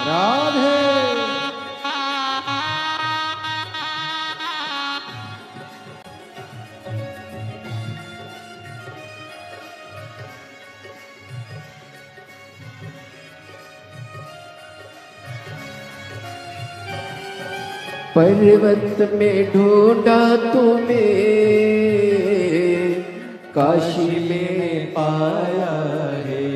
राधे पर्वत में ढूंढा तुम्हें काशी में पाया है,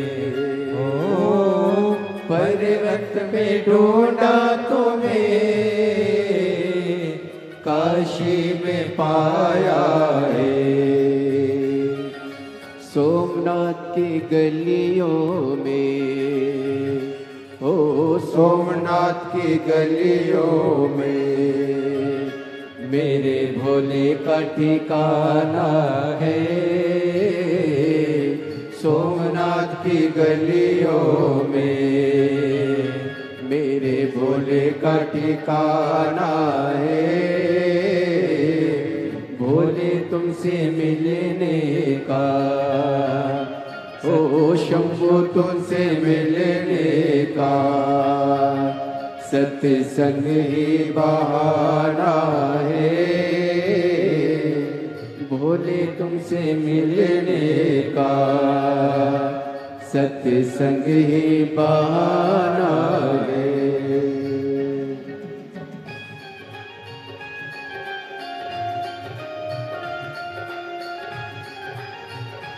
पर्वत में ढूंढा तुम्हें काशी में पाया है, सोमनाथ की गलियों में, ओ सोमनाथ की गलियों में मेरे भोले का ठिकाना है, सोमनाथ की गलियों में मेरे भोले का ठिकाना है, भोले तुमसे मिलने का, ओ शंभु तुमसे मिलने का सत्संग ही बहाना है, भोले तुमसे मिलने का सत्संग ही बहाना है।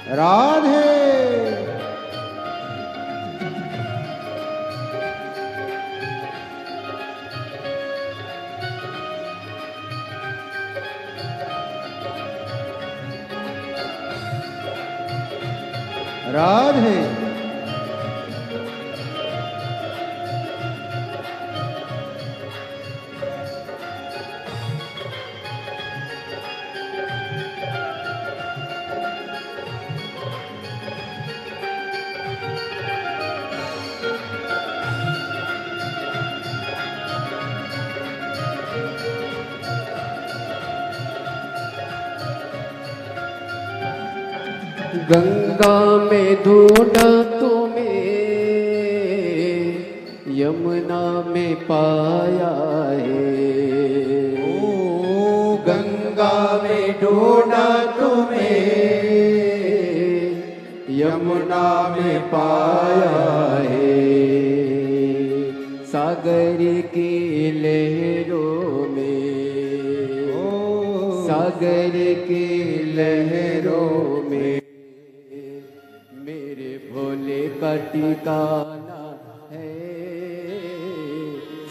राधे राधे गंगा में ढूंढा तुम्हें, यमुना में पाया है। ओ गंगा में ढूंढा तुम्हें, यमुना में पाया है। सागर की लहरों में, सागर की लहरों में मेरे भोले का ठिकाना है।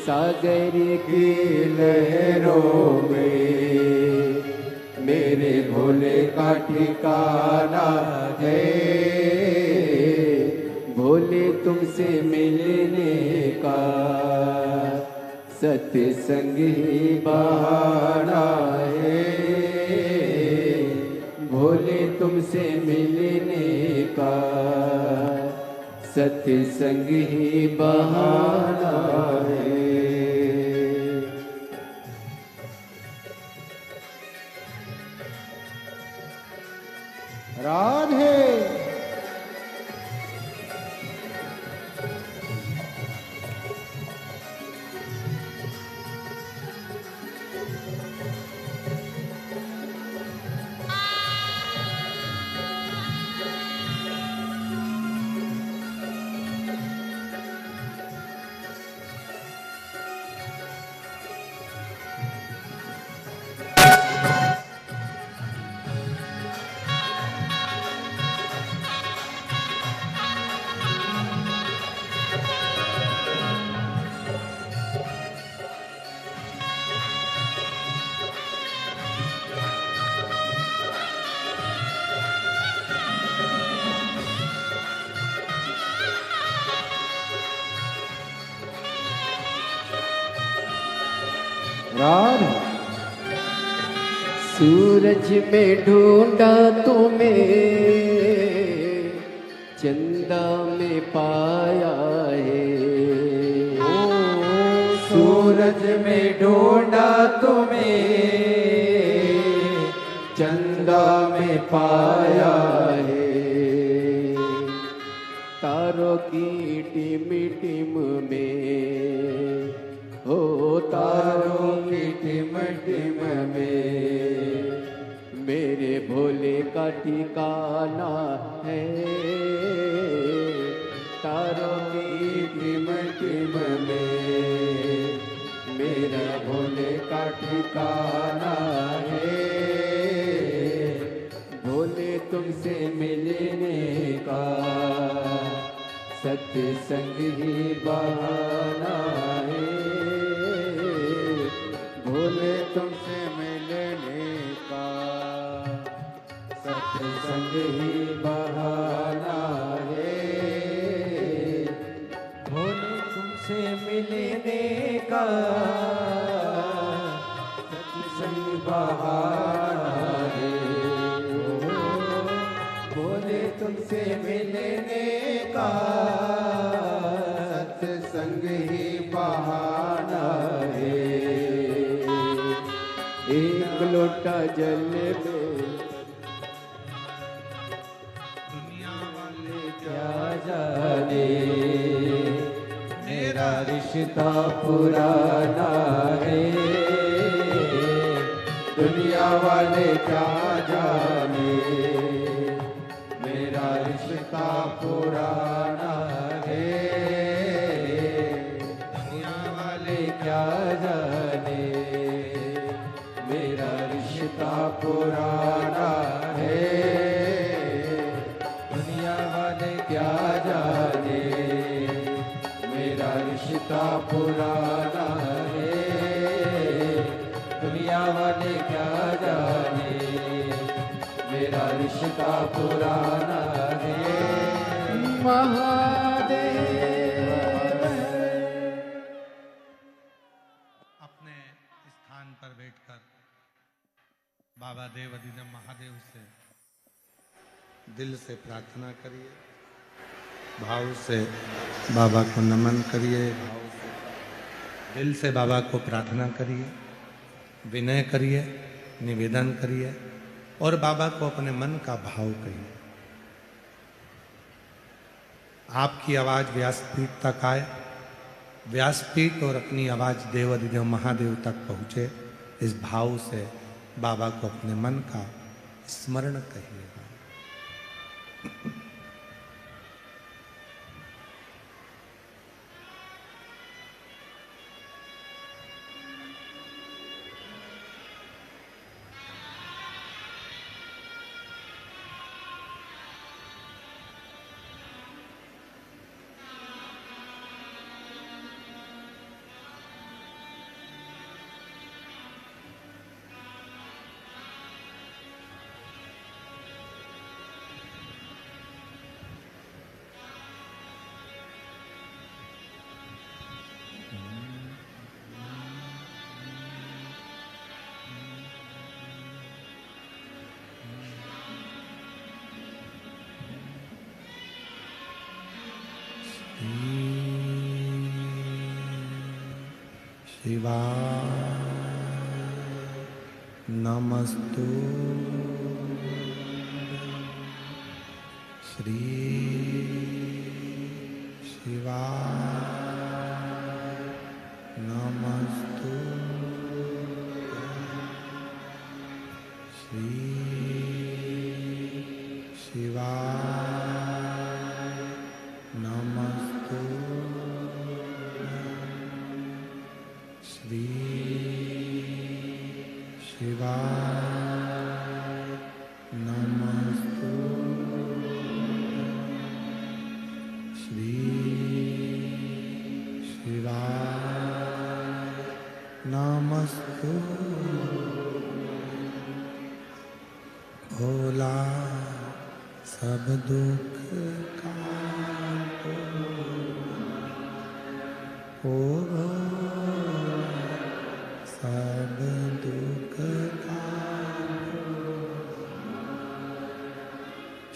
सागर की लहरों में मेरे भोले का ठिकाना है। भोले तुमसे मिलने का सत्संग ही बहाना है। भोले तुमसे मिलने का सत्संग ही बहाना है। राधे राधे सूरज में ढूंढा तुम्हें, चंदा में पाया है। ओ सूरज में ढूंढा तुम्हें, चंदा में पाया है। तारों की टिम टिम में, हो तारों की टिम टिम में मेरे भोले का ठिकाना है। तारों की टिम टिम में मेरा भोले का ठिकाना है। भोले तुमसे मिलने का सत्संग ही बहाना है। भोले तुमसे मिलने का सत्संग ही बहाना है। भोले तुमसे मिलने का सत्संग बहाना है। भोले तुमसे मिलने का सत्संग ही बहाना है। एक लोटा जल में दुनिया वाले क्या जाने, मेरा रिश्ता पुराना है। दुनिया वाले क्या जाने, मेरा रिश्ता पुराना है। दुनिया वाले क्या जाने, मेरा रिश्ता पुराना है। दुनिया वाले क्या जाने, मेरा रिश्ता पुराना है। दुनिया वाले क्या जाने, मेरा रिश्ता पुराना है। महादेव अपने स्थान पर बैठकर बाबा देव अधिदेव महादेव से दिल से प्रार्थना करिए, भाव से बाबा को नमन करिए, भाव से दिल से बाबा को प्रार्थना करिए, विनय करिए, निवेदन करिए और बाबा को अपने मन का भाव कहिए। आपकी आवाज व्यासपीठ तक आए, व्यासपीठ और अपनी आवाज देवाधिदेव महादेव तक पहुंचे। इस भाव से बाबा को अपने मन का स्मरण कहिएगा। शिवाय नमस्तु श्री शिवाय नमस्तु श्री शिवाय नमस्तु श्री शिवाय नमस्तु श्री शिवाय नमस्तु। भोला सब दुख का ओ सब दुख का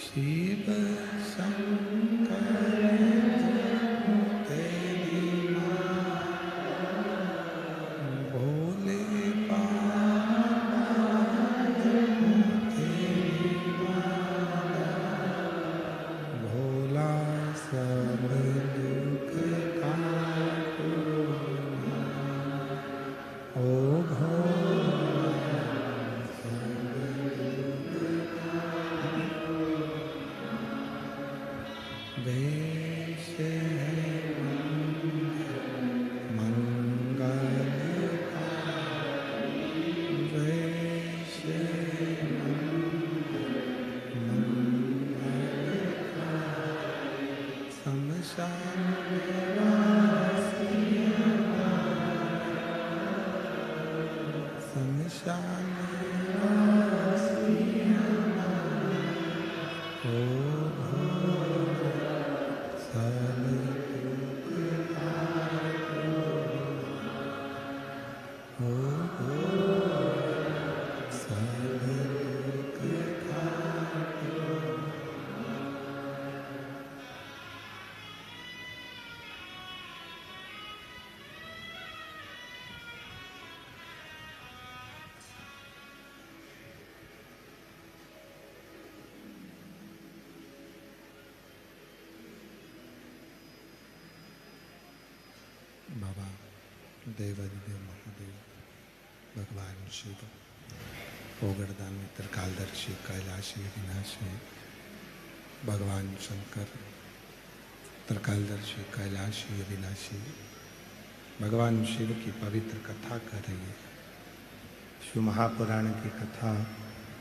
शिव शंकर तेरी माँ भोले बाबा तेरी माँ भोला सब दुख का ओ वेश है मंगल का वेश है मंगल का शमशान शमशान ओ सब दुख ओ सब दुख बाबा देवाधिदेव महादेव भगवान शिव ओगरदानी त्रिकालदर्शी कैलाशी विनाशी भगवान शंकर त्रिकालदर्शी कैलाशी विनाशी भगवान शिव की पवित्र कथा कर रही है। शिव महापुराण की कथा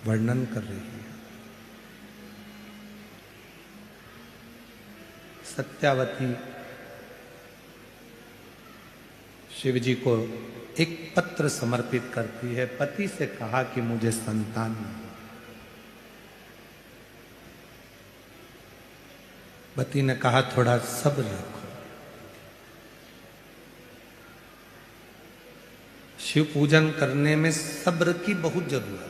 वर्णन कर रही है। सत्यावती शिव जी को एक पत्र समर्पित करती है। पति से कहा कि मुझे संतान नहीं। पति ने कहा थोड़ा सब्र रखो। शिव पूजन करने में सब्र की बहुत जरूरत है।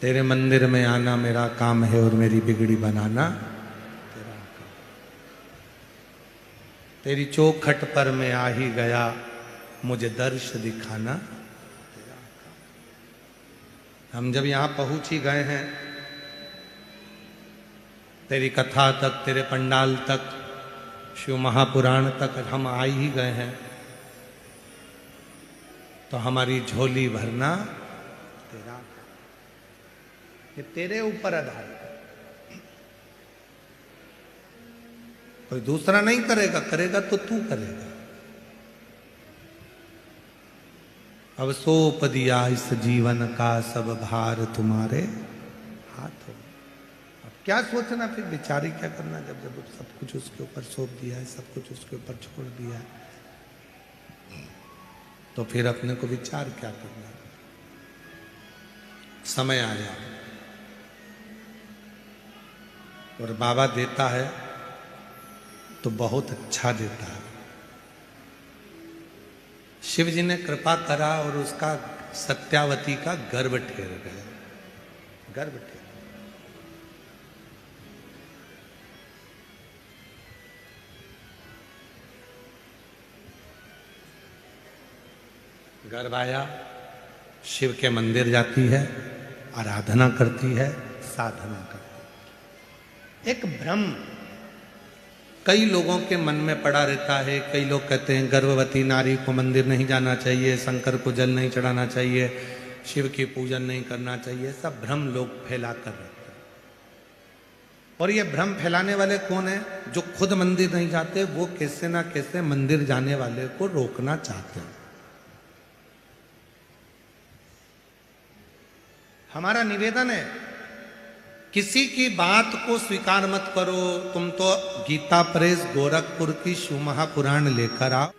तेरे मंदिर में आना मेरा काम है और मेरी बिगड़ी बनाना तेरा काम। तेरी चौखट पर मैं आ ही गया, मुझे दर्श दिखाना तेरा काम। हम जब यहां पहुंच ही गए हैं तेरी कथा तक, तेरे पंडाल तक, शिव महापुराण तक हम आ ही गए हैं, तो हमारी झोली भरना तेरा, ये तेरे ऊपर आधारित है। कोई दूसरा नहीं करेगा, करेगा तो तू करेगा। अब सौंप दिया इस जीवन का सब भार तुम्हारे हाथों। अब क्या सोचना, फिर बेचारी क्या करना, जब जब सब कुछ उसके ऊपर सौंप दिया है, सब कुछ उसके ऊपर छोड़ दिया है, तो फिर अपने को विचार क्या करना। समय आया और बाबा देता है तो बहुत अच्छा देता है। शिव जी ने कृपा करा और उसका सत्यावती का गर्भ ठेर गया, गर्भ ठेर। गर्भ आया, शिव के मंदिर जाती है, आराधना करती है, साधना करती है। एक भ्रम कई लोगों के मन में पड़ा रहता है। कई लोग कहते हैं गर्भवती नारी को मंदिर नहीं जाना चाहिए, शंकर को जल नहीं चढ़ाना चाहिए, शिव की पूजन नहीं करना चाहिए। सब भ्रम लोग फैला कर रखते हैं। और ये भ्रम फैलाने वाले कौन है? जो खुद मंदिर नहीं जाते, वो कैसे ना कैसे मंदिर जाने वाले को रोकना चाहते हैं। हमारा निवेदन है, किसी की बात को स्वीकार मत करो। तुम तो गीता प्रेस गोरखपुर की शिव महापुराण लेकर आओ।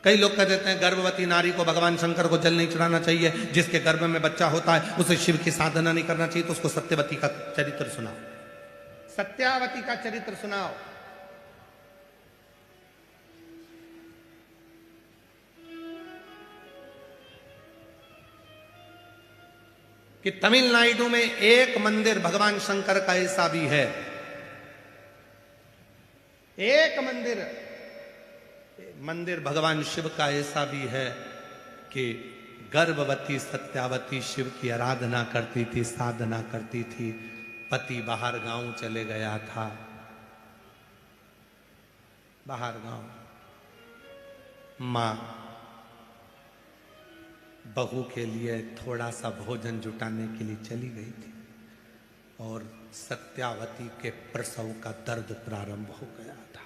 कई लोग कह देते हैं गर्भवती नारी को भगवान शंकर को जल नहीं चढ़ाना चाहिए, जिसके गर्भ में बच्चा होता है उसे शिव की साधना नहीं करना चाहिए। तो उसको सत्यवती का चरित्र सुनाओ, सत्यावती का चरित्र सुनाओ। कि तमिलनाडु में एक मंदिर भगवान शंकर का ऐसा भी है, एक मंदिर भगवान शिव का ऐसा भी है कि गर्भवती सत्यावती शिव की आराधना करती थी, साधना करती थी। पति बाहर गांव चले गया था, बाहर गांव, मां बहू के लिए थोड़ा सा भोजन जुटाने के लिए चली गई थी और सत्यावती के प्रसव का दर्द प्रारंभ हो गया था।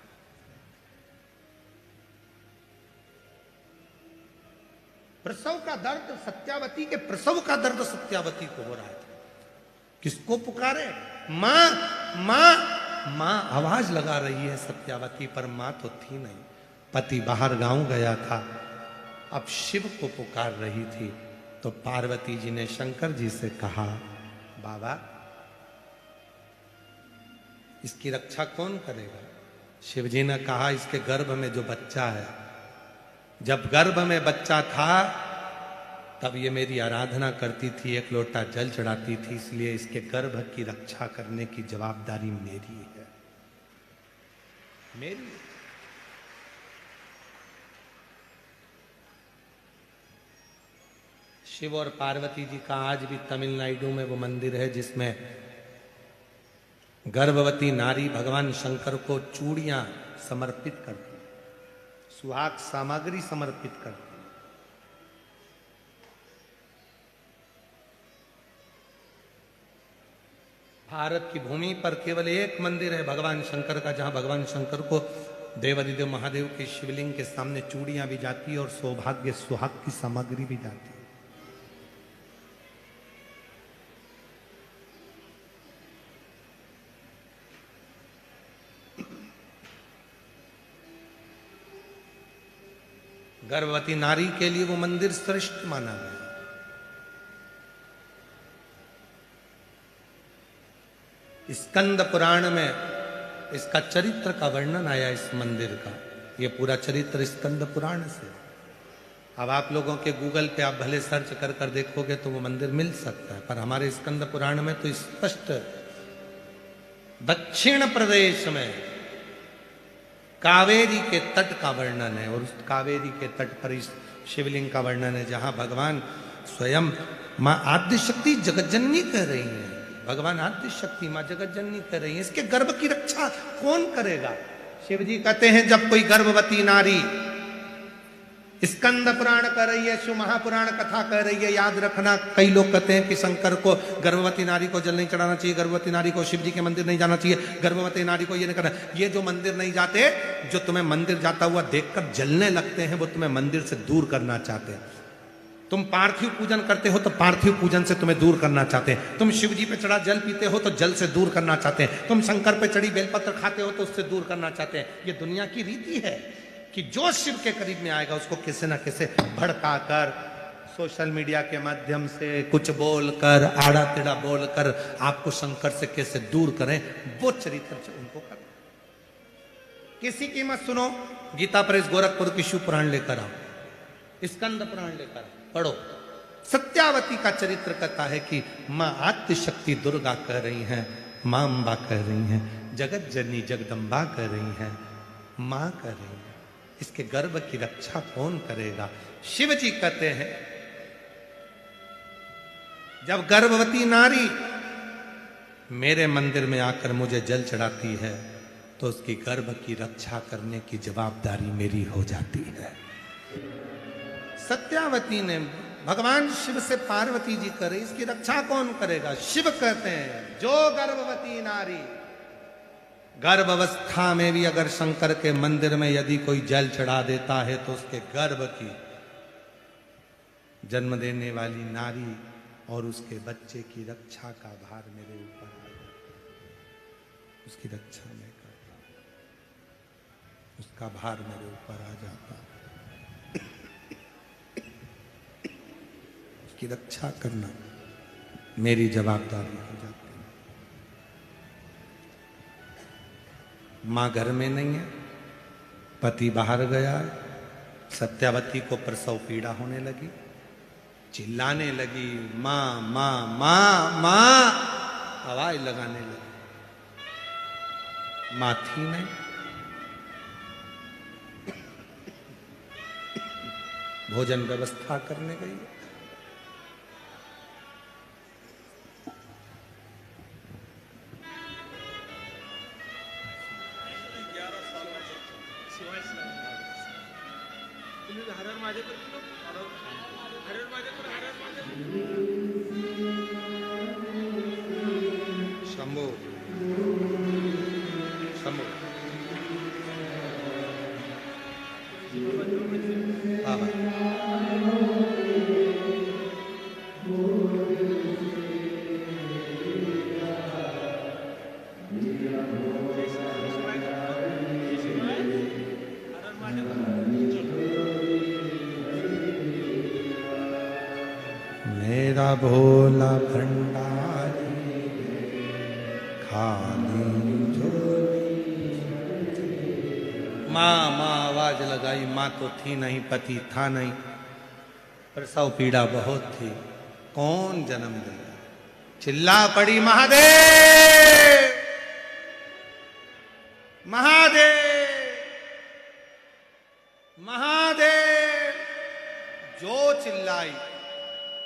प्रसव का दर्द, सत्यावती के प्रसव का दर्द सत्यावती को हो रहा था। किसको पुकारे? मां मां मां आवाज लगा रही है सत्यावती, पर मां तो थी नहीं। पति बाहर गांव गया था, अब शिव को पुकार रही थी। तो पार्वती जी ने शंकर जी से कहा, बाबा इसकी रक्षा कौन करेगा? शिव जी ने कहा, इसके गर्भ में जो बच्चा है, जब गर्भ में बच्चा था तब ये मेरी आराधना करती थी, एक लोटा जल चढ़ाती थी, इसलिए इसके गर्भ की रक्षा करने की जवाबदारी मेरी है, मेरी। शिव और पार्वती जी का आज भी तमिलनाडु में वो मंदिर है जिसमें गर्भवती नारी भगवान शंकर को चूड़ियां समर्पित करती, सुहाग सामग्री समर्पित करती। भारत की भूमि पर केवल एक मंदिर है भगवान शंकर का, जहां भगवान शंकर को देवादिदेव महादेव के शिवलिंग के सामने चूड़ियां भी जाती है और सौभाग्य सुहाग की सामग्री भी जाती है। गर्भवती नारी के लिए वो मंदिर श्रेष्ठ माना गया। स्कंद पुराण में इसका चरित्र का वर्णन आया, इस मंदिर का। ये पूरा चरित्र स्कंद पुराण से। अब आप लोगों के गूगल पे आप भले सर्च कर कर देखोगे तो वो मंदिर मिल सकता है, पर हमारे स्कंद पुराण में तो स्पष्ट दक्षिण प्रदेश में कावेरी के तट का वर्णन है, और उस कावेरी के तट पर इस शिवलिंग का वर्णन है, जहां भगवान स्वयं मां आद्यशक्ति जगज्जननी कह रही हैं भगवान आदि शक्ति मां जगत जननी कर रही है, इसके गर्भ की रक्षा कौन करेगा? शिव जी कहते हैं जब कोई गर्भवती नारी स्कंद पुराण कर रही है, शिव महापुराण कथा कर रही है, याद रखना कई लोग कहते हैं कि शंकर को गर्भवती नारी को जल नहीं चढ़ाना चाहिए, गर्भवती नारी को शिव जी के मंदिर नहीं जाना चाहिए, गर्भवती नारी को ये नहीं करना। ये जो मंदिर नहीं जाते, जो तुम्हें मंदिर जाता हुआ देखकर जलने लगते हैं, वो तुम्हें मंदिर से दूर करना चाहते हैं। तुम पार्थिव पूजन करते हो तो पार्थिव पूजन से तुम्हें दूर करना चाहते हैं। तुम शिव जी पे चढ़ा जल पीते हो तो जल से दूर करना चाहते हैं। तुम शंकर पे चढ़ी बेलपत्र खाते हो तो उससे दूर करना चाहते हैं। ये दुनिया की रीति है कि जो शिव के करीब में आएगा उसको किसी ना किसी भड़का कर, सोशल मीडिया के माध्यम से कुछ बोलकर, आड़ा टेढ़ा बोलकर आपको शंकर से कैसे दूर करें, वो चरित्र उनको कर। किसी की मत सुनो, गीता प्रेस गोरखपुर की शिव पुराण लेकर आओ, स्कंद पुराण लेकर आओ, पढ़ो। सत्यावती का चरित्र कहता है कि मां आद्य शक्ति दुर्गा कह रही हैं, मां अम्बा कह रही हैं, जगत जननी जगदम्बा कह रही हैं, मां कह रही हैं। इसके गर्भ की रक्षा कौन करेगा? शिव जी कहते हैं जब गर्भवती नारी मेरे मंदिर में आकर मुझे जल चढ़ाती है तो उसकी गर्भ की रक्षा करने की जवाबदारी मेरी हो जाती है। सत्यावती ने भगवान शिव से पार्वती जी करे, इसकी रक्षा कौन करेगा? शिव कहते हैं जो गर्भवती नारी गर्भावस्था में भी अगर शंकर के मंदिर में यदि कोई जल चढ़ा देता है तो उसके गर्भ की जन्म देने वाली नारी और उसके बच्चे की रक्षा का भार मेरे ऊपर आ जाता, उसकी रक्षा मैं करता, उसका भार मेरे ऊपर आ जाता, उसकी रक्षा करना मेरी जवाबदारी हो जाती। मां घर में नहीं है, पति बाहर गया है, सत्यावती को प्रसव पीड़ा होने लगी, चिल्लाने लगी, मां मां मां मां, आवाज लगाने लगी। मां थी नहीं, भोजन व्यवस्था करने गई। शंभो शंभो बाबा मेरा भोला भंडारी खाली झोली। माँ माँ आवाज लगाई, माँ तो थी नहीं, पति था नहीं, प्रसव पीड़ा बहुत थी, कौन जन्म देगा? चिल्ला पड़ी महादेव महादेव महादेव। जो चिल्लाई,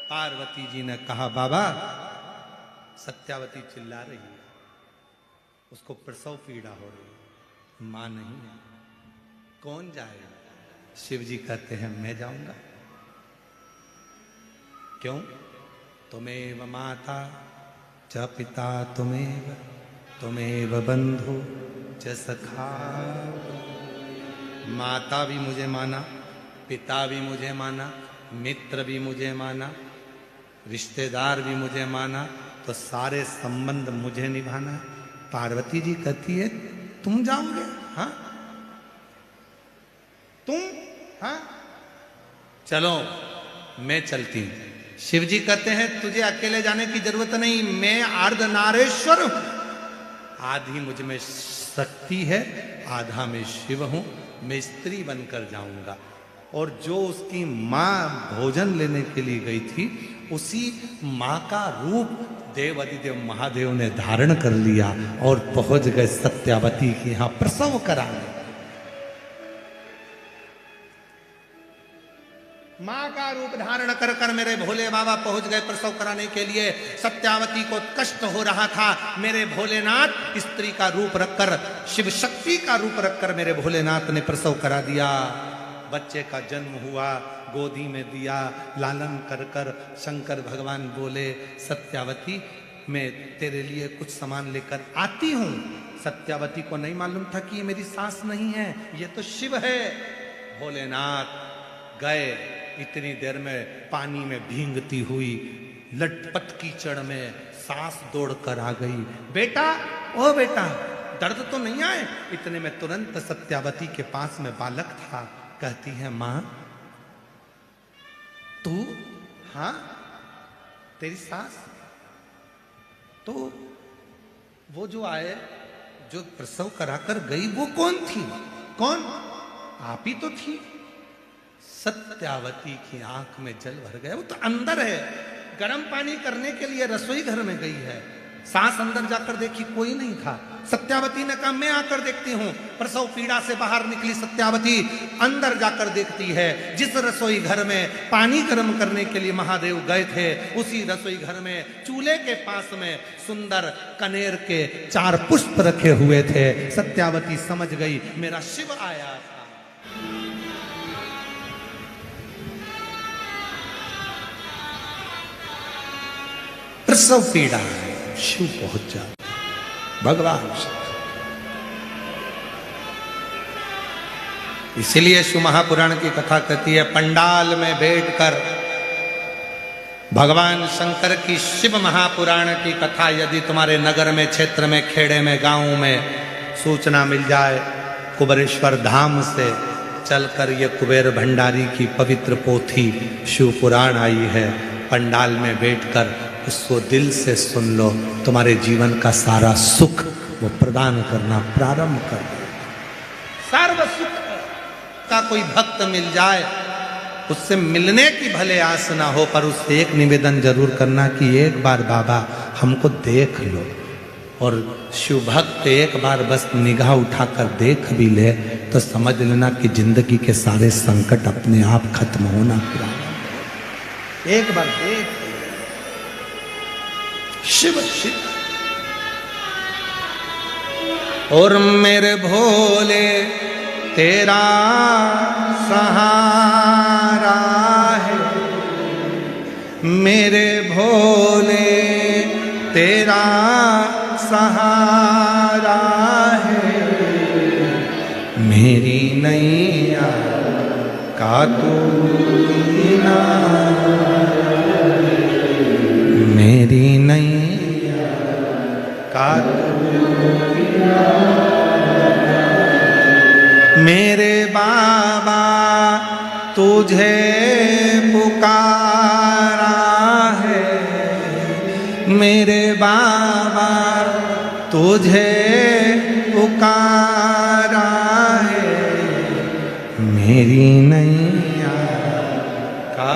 पार्वती जी ने कहा बाबा सत्यावती चिल्ला रही है, उसको प्रसव पीड़ा हो रही है, मां नहीं है, कौन जाएगा? शिव जी कहते हैं मैं जाऊंगा। क्यों? तुमेव माता च पिता तुमेव, तुमेव बंधु च सखा। माता भी मुझे माना, पिता भी मुझे माना, मित्र भी मुझे माना, रिश्तेदार भी मुझे माना, तो सारे संबंध मुझे निभाना है। पार्वती जी कहती है तुम जाओगे? हाँ तुम? हाँ चलो मैं चलती हूं। शिव जी कहते हैं तुझे अकेले जाने की जरूरत नहीं, मैं अर्धनारेश्वर हूं, आधी मुझ में शक्ति है, आधा में शिव हूं, मैं स्त्री बनकर जाऊंगा। और जो उसकी मां भोजन लेने के लिए गई थी, उसी मां का रूप देवादिदेव महादेव ने धारण कर लिया और पहुंच गए सत्यावती के यहां प्रसव कराने। मां का रूप धारण कर कर मेरे भोले बाबा पहुंच गए प्रसव कराने के लिए। सत्यावती को कष्ट हो रहा था, मेरे भोलेनाथ स्त्री का रूप रखकर, शिव शक्ति का रूप रखकर मेरे भोलेनाथ ने प्रसव करा दिया। बच्चे का जन्म हुआ, गोदी में दिया, लालन कर कर शंकर भगवान बोले, सत्यावती मैं तेरे लिए कुछ सामान लेकर आती हूं। सत्यावती को नहीं मालूम था कि ये मेरी सास नहीं है, ये तो शिव है। भोलेनाथ गए, इतनी देर में पानी में भींगती हुई लटपट कीचड़ में सास दौड़ कर आ गई। बेटा, ओ बेटा, दर्द तो नहीं आए? इतने में तुरंत सत्यावती के पास में बालक था। कहती है, मां तू? हाँ, तेरी सास? तो वो जो आए, जो प्रसव कराकर गई, वो कौन थी? कौन? आप ही तो थी। सत्यावती की आंख में जल भर गया। वो तो अंदर है, गर्म पानी करने के लिए रसोई घर में गई है। सास अंदर जाकर देखी, कोई नहीं था। सत्यावती ने कहा, मैं आकर देखती हूं। प्रसव पीड़ा से बाहर निकली सत्यावती, अंदर जाकर देखती है जिस रसोई घर में पानी गर्म करने के लिए महादेव गए थे, उसी रसोई घर में चूल्हे के पास में सुंदर कनेर के 4 पुष्प रखे हुए थे। सत्यावती समझ गई, मेरा शिव आया था। प्रसव पीड़ा है, शिव पहुंच जा, भगवान शिव। इसीलिए शिव महापुराण की कथा कहती है, पंडाल में बैठकर भगवान शंकर की शिव महापुराण की कथा यदि तुम्हारे नगर में, क्षेत्र में, खेड़े में, गांव में सूचना मिल जाए, कुबेरेश्वर धाम से चलकर ये कुबेर भंडारी की पवित्र पोथी शिव पुराण आई है, पंडाल में बैठकर उसको दिल से सुन लो, तुम्हारे जीवन का सारा सुख वो प्रदान करना प्रारंभ कर दे। सर्व सुख का कोई भक्त मिल जाए, उससे मिलने की भले आस ना हो, पर उससे एक निवेदन जरूर करना कि एक बार बाबा हमको देख लो। और शिव भक्त एक बार बस निगाह उठाकर देख भी ले तो समझ लेना कि जिंदगी के सारे संकट अपने आप खत्म होना प्रारंभ। एक बार देख शिव शिव। और मेरे भोले तेरा सहारा है, मेरे भोले तेरा सहारा है, मेरी नैया का तू मेरी नैया का मेरे बाबा तुझे पुकारा है, मेरे बाबा तुझे पुकारा है, मेरी नैया का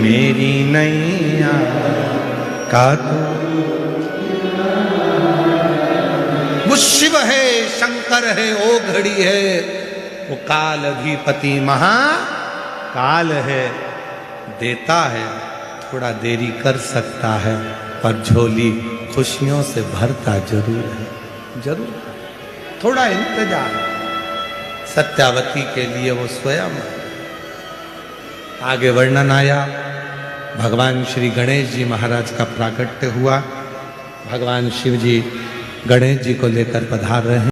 मेरी नैया का वो शिव है, शंकर है, ओ घड़ी है, वो काल अधिपति महाकाल है। देता है, थोड़ा देरी कर सकता है, पर झोली खुशियों से भरता जरूर है, जरूर। थोड़ा इंतजार। सत्यावती के लिए वो स्वयं। आगे वर्णन आया, भगवान श्री गणेश जी महाराज का प्राकट्य हुआ। भगवान शिव जी गणेश जी को लेकर पधार रहे हैं।